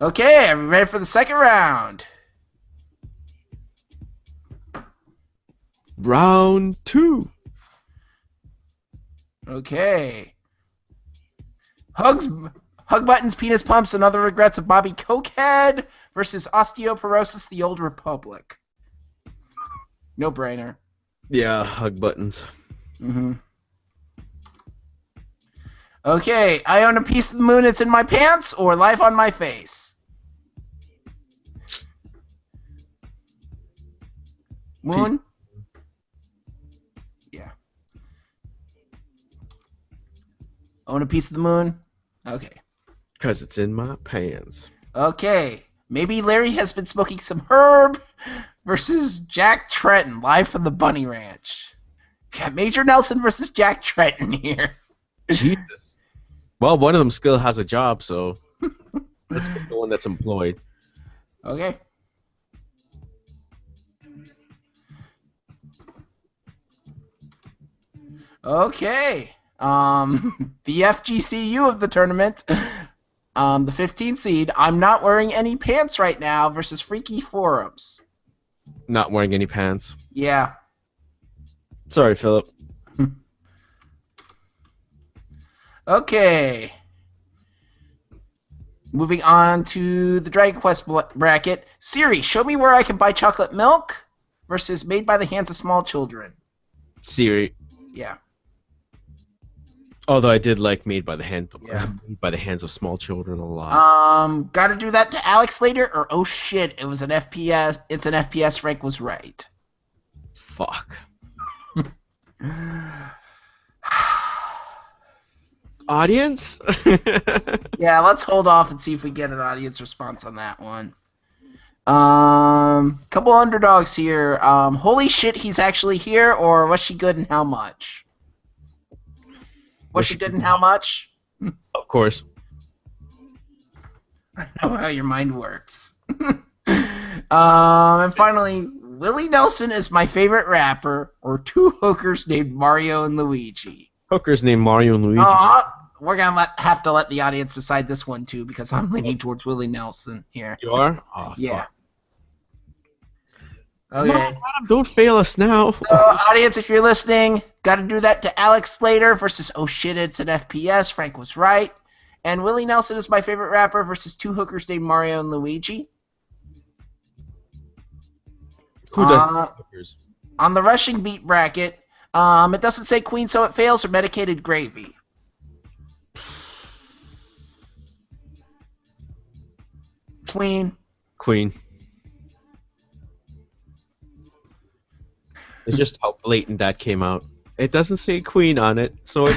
Okay, are we ready for the second round? Round 2. Okay. Hug Buttons, Penis Pumps, and Other Regrets of Bobby Cokehead versus Osteoporosis, The Old Republic. No brainer. Yeah, Hug Buttons. Mm-hmm. Okay, I Own a Piece of the Moon, It's in My Pants, or Life on My Face? Moon? Yeah. Own a Piece of the Moon? Okay. Because it's in my pants. Okay. Maybe Larry has been smoking some herb versus Jack Trenton, live from the Bunny Ranch. Got Major Nelson versus Jack Trenton here. Jesus. Well, one of them still has a job, so let's pick the one that's employed. Okay. Okay. The FGCU of the tournament, the 15th seed, I'm Not Wearing Any Pants Right Now versus Freaky Forums. Not wearing any pants. Yeah. Sorry, Philip. Okay. Moving on to the Dragon Quest bracket. Siri, show me where I can buy chocolate milk versus Made by the Hands of Small Children. Siri. Yeah. Although I did like Made by the Hands of Small Children a lot. Gotta do that to Alex later, or oh shit, it was an FPS. It's an FPS. Frank was right. Fuck. Audience? Yeah, let's hold off and see if we get an audience response on that one. Couple underdogs here. Holy shit, he's actually here, or was she good and how much? Was she good and how much? Of course. I know how your mind works. And finally, Willie Nelson is my favorite rapper, or two hookers named Mario and Luigi. Hookers named Mario and Luigi. We're gonna have to let the audience decide this one too, because I'm leaning towards Willie Nelson here. You are? Oh, Yeah. fuck. Okay. Come on, Adam, don't fail us now. So, audience, if you're listening, got to do that to Alex Slater versus Oh Shit, It's an FPS. Frank was right. And Willie Nelson is my favorite rapper versus two hookers named Mario and Luigi. Who does hookers? On the rushing beat bracket, it doesn't say Queen So It Fails or Medicated Gravy. Queen. It's just how blatant that came out. It doesn't say Queen on it, so it...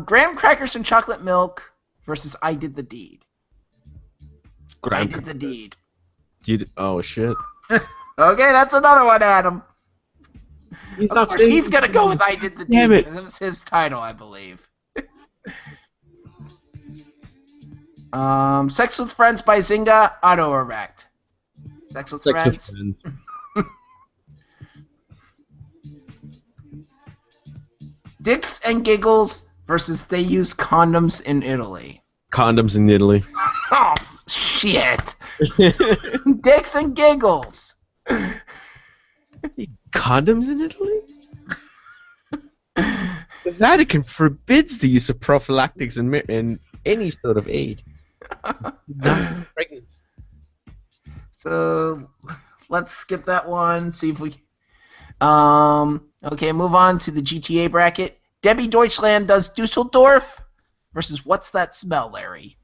Graham Crackers and Chocolate Milk versus I Did the Deed. I Did the Deed. Oh, shit. Okay, that's another one, Adam. He's Of course, he's gonna go with I Did the Deed. Damn it. That was his title, I believe. Sex with Friends by Zynga, Auto Erect. Sex with Friends. Dicks and Giggles versus They Use Condoms in Italy. Condoms in Italy. Oh, shit. Dicks and Giggles. Condoms in Italy? The Vatican forbids the use of prophylactics in any sort of aid. Not pregnant. So let's skip that one. See if we. Okay, move on to the GTA bracket. Debbie Deutschland does Dusseldorf versus What's That Smell, Larry?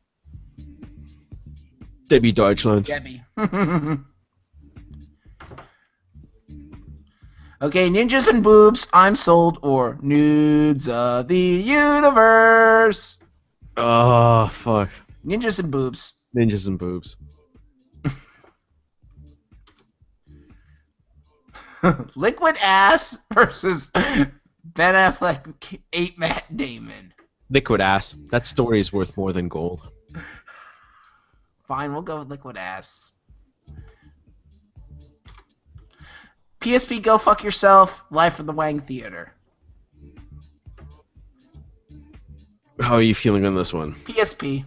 Debbie Deutschland. Debbie. Okay, Ninjas and Boobs, I'm Sold, or Nudes of the Universe. Oh, fuck. Ninjas and Boobs. Ninjas and boobs. Liquid Ass versus Ben Affleck ate Matt Damon. Liquid ass. That story is worth more than gold. Fine, we'll go with Liquid Ass. PSP Go Fuck Yourself, Live from the Wang Theater. How are you feeling on this one? PSP.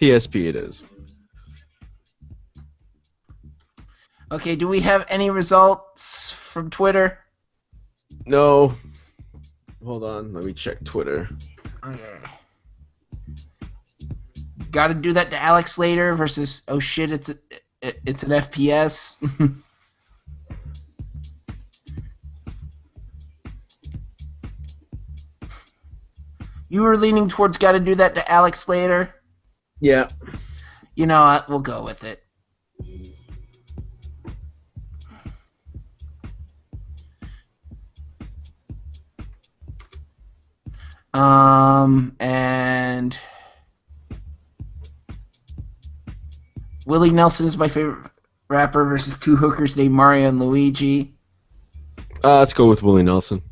PSP it is. Okay, do we have any results from Twitter? No. Hold on, let me check Twitter. Okay. Gotta do that to Alex Slater versus Oh Shit, It's an FPS. You were leaning towards gotta do that to Alex Slater? Yeah. You know what? We'll go with it. And Willie Nelson is my favorite rapper versus two hookers named Mario and Luigi. Let's go with Willie Nelson.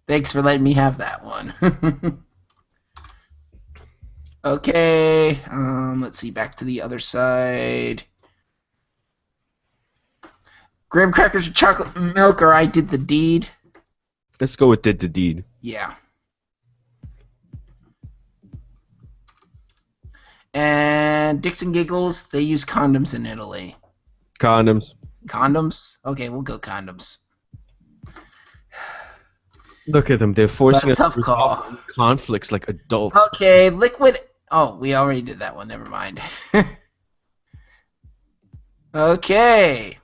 Thanks for letting me have that one. Okay, let's see, back to the other side. Graham Crackers with Chocolate Milk, or I Did the Deed. Let's go with Did the Deed. Yeah. And Dicks and Giggles, They Use Condoms in Italy. Condoms. Condoms? Okay, we'll go condoms. Look at them. They're forcing us Tough to call. resolve conflicts like adults. Okay, Liquid... Oh, we already did that one. Never mind. Okay.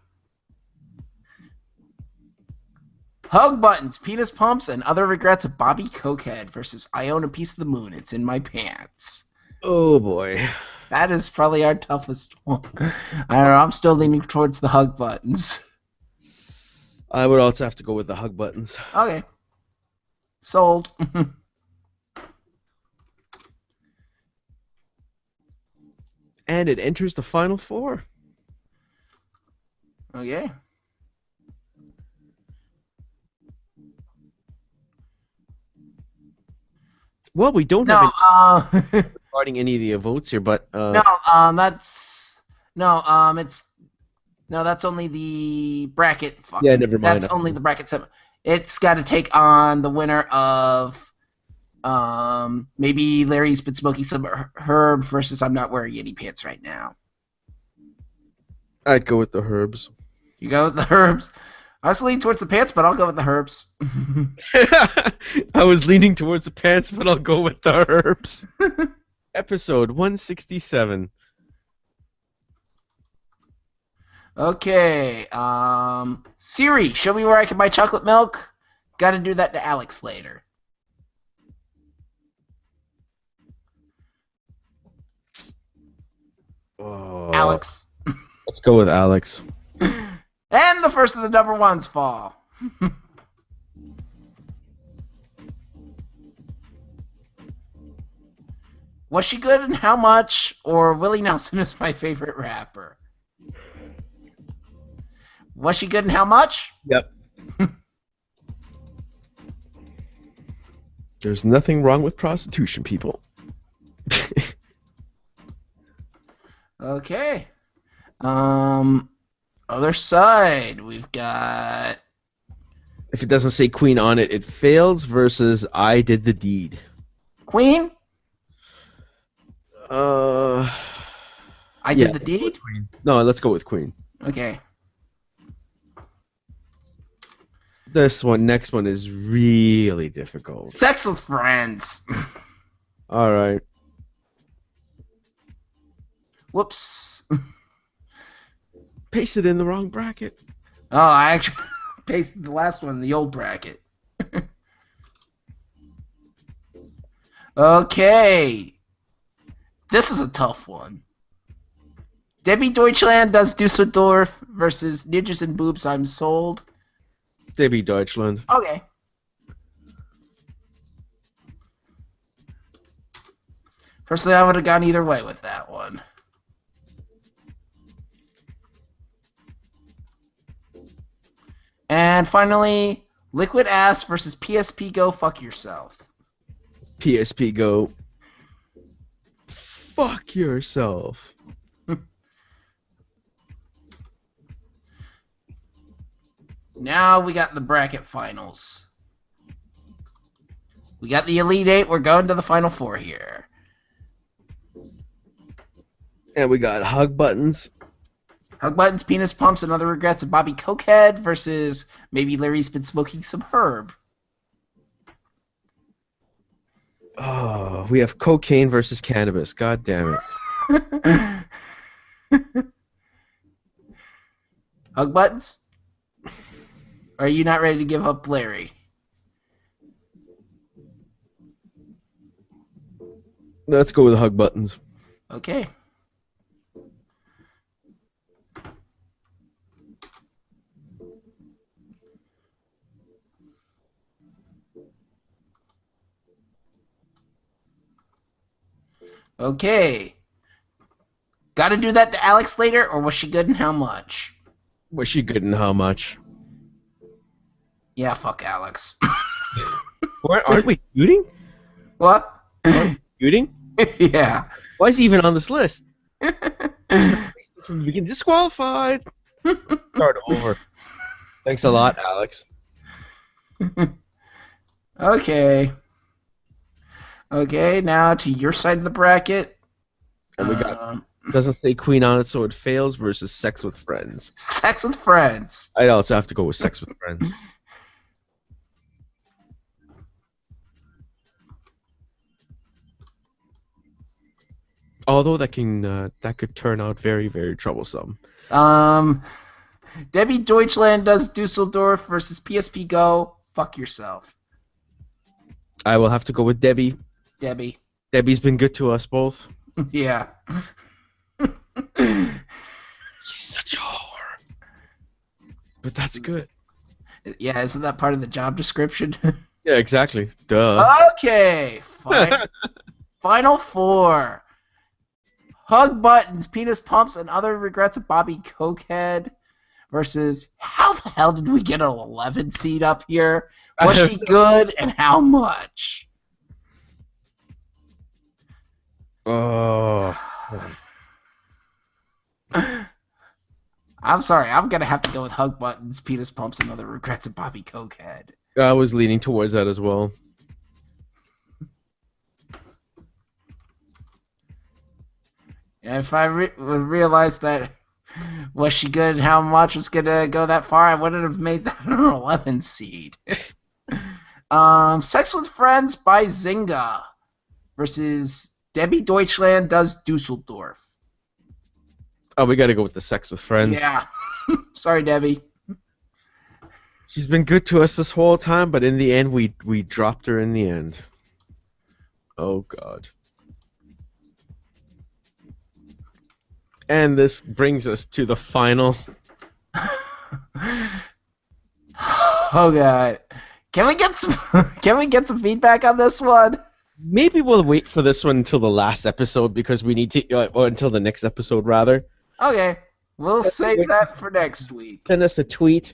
Hug Buttons, Penis Pumps, and Other Regrets of Bobby Cokehead versus I Own a Piece of the Moon. It's in my pants. Oh, boy. That is probably our toughest one. I don't know. I'm still leaning towards the Hug Buttons. I would also have to go with the Hug Buttons. Okay. Sold. And it enters the final four. Okay. Well, we don't No, have regarding any of the votes here, but No, that's only the bracket. Yeah, never mind. That's only the bracket 7. It's got to take on the winner of maybe Larry's been smoking some herb versus I'm not wearing any pants right now. I'd go with the herbs. You go with the herbs. I was leaning towards the pants, but I'll go with the herbs. I was leaning towards the pants, but I'll go with the herbs. Episode 167. Okay. Siri, show me where I can buy chocolate milk. Got to do that to Alex later. Oh, Alex. let's go with Alex. And the first of the number ones fall. Was she good and how much? Or Willie Nelson is my favorite rapper? Was she good and how much? Yep. There's nothing wrong with prostitution, people. Okay. Other side, we've got... If it doesn't say Queen on it, it fails versus I Did the Deed. Queen? I Did the Deed? No, let's go with Queen. Okay. Next one is really difficult. Sex with Friends. Alright. Whoops. Pasted in the wrong bracket. Oh, I actually pasted the last one in the old bracket. Okay. This is a tough one. Debbie Deutschland does Dusseldorf versus Ninjas and Boobs I'm Sold. Debbie Deutschland. Okay. Personally, I would have gone either way with that one. And finally, Liquid Ass versus PSP Go Fuck Yourself. PSP Go. Fuck yourself. Now we got the bracket finals. We got the Elite Eight. We're going to the Final Four here. And we got Hug Buttons. Hug Buttons, Penis Pumps, and Other Regrets of Bobby Cokehead versus maybe Larry's been smoking some herb. Oh, we have cocaine versus cannabis. God damn it. Hug Buttons? Or are you not ready to give up Larry? Let's go with Hug Buttons. Okay. Okay. Gotta do that to Alex later, or was she good and how much? Was she good and how much? Yeah, fuck Alex. Aren't we shooting? What? Shooting? Yeah. Why is he even on this list? From the beginning, disqualified. Start over. Thanks a lot, Alex. Okay. Okay, now to your side of the bracket. And we got doesn't say Queen on it, so it fails versus Sex with Friends. Sex with Friends. I also have to go with Sex with Friends. Although that could turn out very, very troublesome. Debbie Deutschland does Dusseldorf versus PSP Go. Fuck yourself. I will have to go with Debbie. Debbie. Debbie's been good to us both. Yeah. She's such a whore. But that's good. Yeah, isn't that part of the job description? Yeah, exactly. Duh. Okay. Final Four. Hug Buttons, Penis Pumps, and Other Regrets of Bobby Cokehead versus how the hell did we get an 11 seed up here? Was she good and how much? I'm sorry. I'm gonna have to go with Hug Buttons, Penis Pumps, and Other Regrets of Bobby Cokehead. I was leaning towards that as well. And if I realized that was she good and how much was gonna go that far, I wouldn't have made that an 11 seed. Sex with Friends by Zynga versus Debbie Deutschland does Dusseldorf. Oh, we gotta go with the Sex with Friends. Yeah. Sorry, Debbie. She's been good to us this whole time, but in the end, we dropped her in the end. Oh, God. And this brings us to the final. Oh, God. Can we get some feedback on this one? Maybe we'll wait for this one until the last episode because we need to, or until the next episode, rather. Okay. We'll save that for next week. Send us a tweet.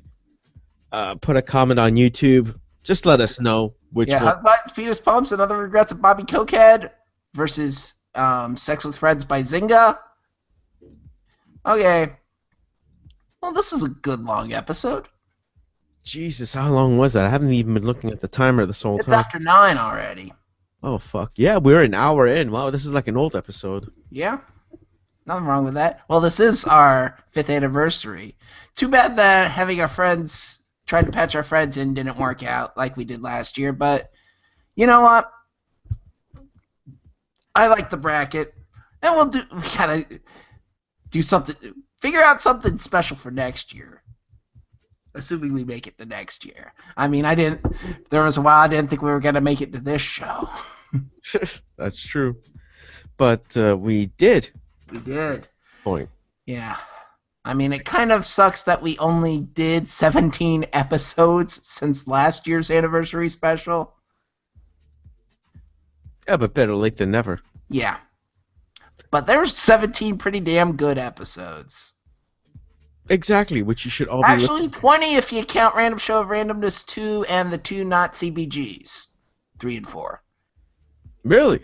Put a comment on YouTube. Just let us know which one. Hug Buttons, Penis Pumps, and Other Regrets of Bobby Cokehead versus Sex with Friends by Zynga. Okay. Well, this is a good long episode. Jesus, how long was that? I haven't even been looking at the timer this whole It's time. after 9 already. Oh, fuck. Yeah, we're an hour in. Wow, this is like an old episode. Yeah. Nothing wrong with that. Well, this is our 5th anniversary. Too bad that having our friends, trying to patch our friends in didn't work out like we did last year, but you know what? I like the bracket, and we gotta do something, figure out something special for next year. Assuming we make it to next year. I mean, there was a while I didn't think we were gonna make it to this show. That's true. But we did. We did. Point. Yeah. I mean, it kind of sucks that we only did 17 episodes since last year's anniversary special. Yeah, but better late than never. Yeah. But there's 17 pretty damn good episodes. Exactly, which you should all be Actually, 20 if you count Random Show of Randomness 2 and the 2 not CBGs. 3 and 4. Really?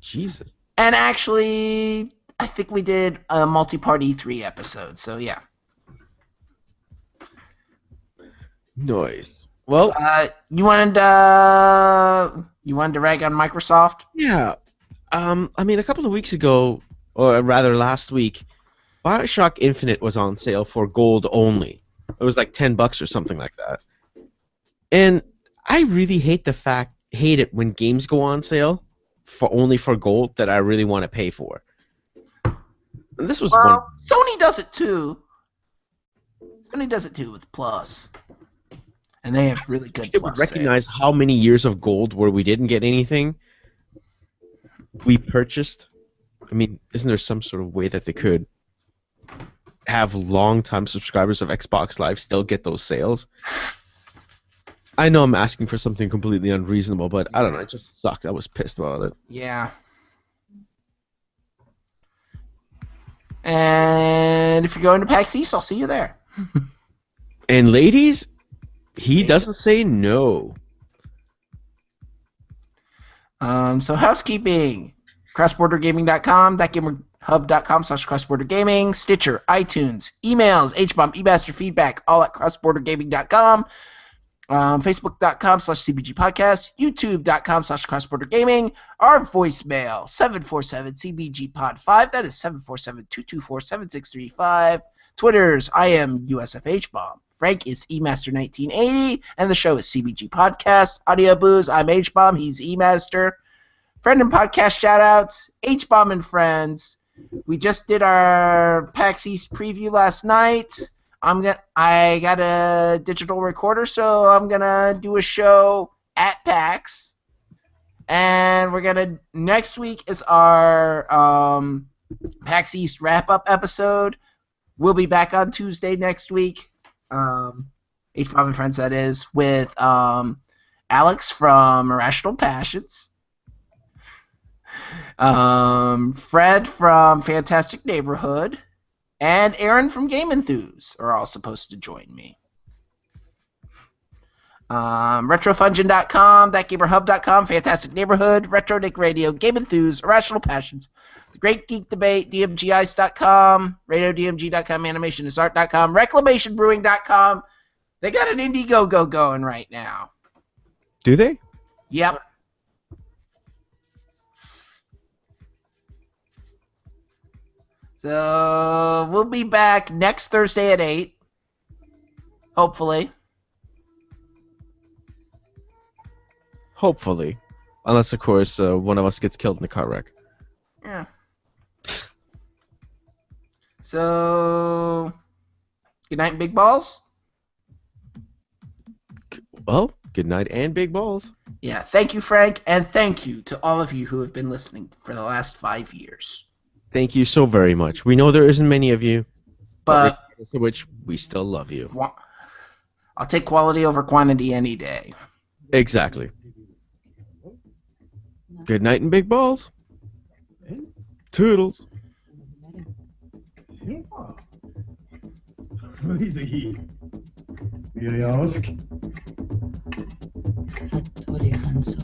Jesus. And actually, I think we did a multi-part E3 episode, so yeah. Nice. Well, you wanted to rag on Microsoft? yeah. I mean, a couple of weeks ago, or rather last week, BioShock Infinite was on sale for gold only. It was like $10 or something like that. And I really hate it when games go on sale only for gold that I really want to pay for. And this was one. Sony does it too. Sony does it too with Plus, and they have really good They Plus. would recognize how many years of gold where we didn't get anything we purchased. I mean, isn't there some sort of way that they could have long-time subscribers of Xbox Live still get those sales? I know I'm asking for something completely unreasonable, but I don't know. It just sucked. I was pissed about it. Yeah. And if you're going to PAX East, I'll see you there. And ladies, he doesn't say no. So housekeeping. CrossBorderGaming.com, ThatGamerHub.com/CrossBorderGaming, Stitcher, iTunes, emails, HBomb, eMaster feedback, all at CrossBorderGaming.com. Facebook.com/CBGPodcast, YouTube.com/CrossBorderGaming, our voicemail, 747-CBGPod5, that is 747-224-7635, Twitters, I am USFHBomb, Frank is eMaster1980, and the show is CBG Podcast, Audio Booze, I'm HBomb, he's eMaster, friend and podcast shoutouts, HBomb and friends, we just did our PAX East preview last night. I got a digital recorder, so I'm gonna do a show at PAX, and next week is our PAX East wrap up episode. We'll be back on Tuesday next week. HBomb and friends, that is, with Alex from Irrational Passions, Fred from Fantastic Neighborhood, and Aaron from Game Enthuse are all supposed to join me. RetroFungin.com, ThatGamerHub.com, Fantastic Neighborhood, Retro Nick Radio, Game Enthuse, Irrational Passions, The Great Geek Debate, DMGIce.com, RadioDMG.com, AnimationIsArt.com, ReclamationBrewing.com. They got an Indiegogo going right now. Do they? Yep. So we'll be back next Thursday at 8. Hopefully. Hopefully. Unless, of course, one of us gets killed in a car wreck. Yeah. So, good night, big balls. Well, good night and big balls. Yeah, thank you, Frank, and thank you to all of you who have been listening for the last 5 years. Thank you so very much. We know there isn't many of you, But regardless of which, we still love you. I'll take quality over quantity any day. Exactly. Good night and big balls. Toodles. Hattori Hanzo. Hattori Hanzo.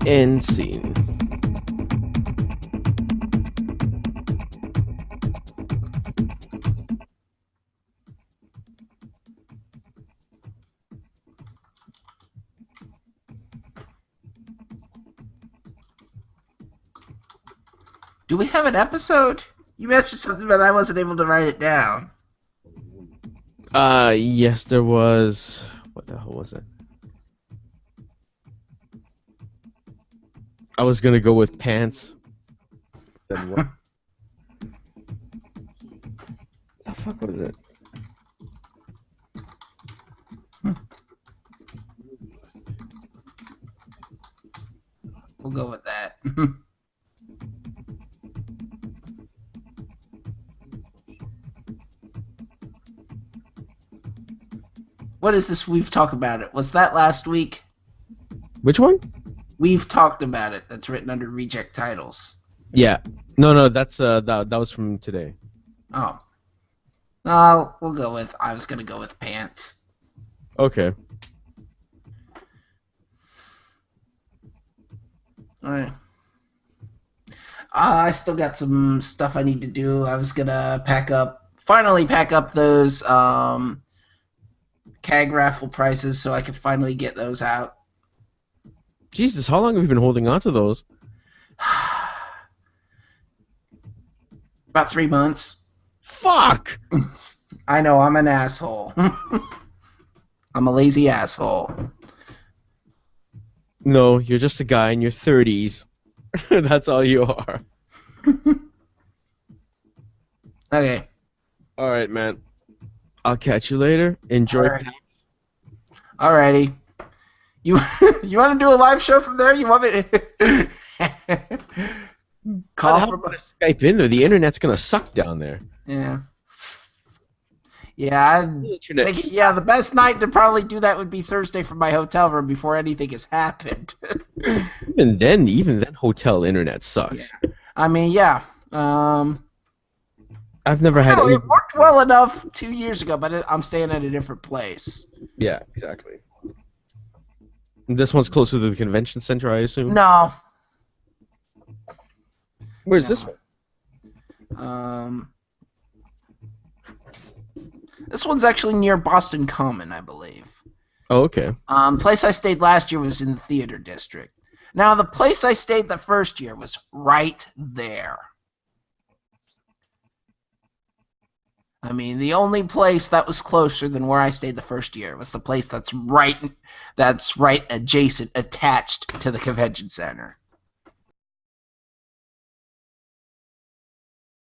End scene. Do we have an episode? You mentioned something, but I wasn't able to write it down. Yes, there was. What the hell was it? I was gonna go with pants. Then what? The fuck was it? We'll go with that. What is this? We've talked about it. Was that last week? Which one? We've talked about it. That's written under reject titles. Yeah. No, that's that was from today. Oh. No, we'll go with. I was gonna go with pants. Okay. Alright. I still got some stuff I need to do. I was gonna finally pack up those CAG raffle prices so I could finally get those out. Jesus, how long have you been holding on to those? About 3 months. Fuck! I know, I'm an asshole. I'm a lazy asshole. No, you're just a guy in your 30s. That's all you are. Okay. Alright, man. I'll catch you later. Enjoy. Alright. Alrighty. You want to do a live show from there? You want me to call How from? about Skype in there? The internet's gonna suck down there. Yeah. Yeah, the best night to probably do that would be Thursday from my hotel room before anything has happened. Even then, hotel internet sucks. Yeah. I mean, yeah. I've never had. It worked well enough 2 years ago, but I'm staying at a different place. Yeah, exactly. This one's closer to the convention center, I assume. No. Where's this one? This one's actually near Boston Common, I believe. Oh, okay. Place I stayed last year was in the theater district. Now, the place I stayed the first year was right there. I mean, the only place that was closer than where I stayed the first year was the place that's right adjacent, attached to the convention center.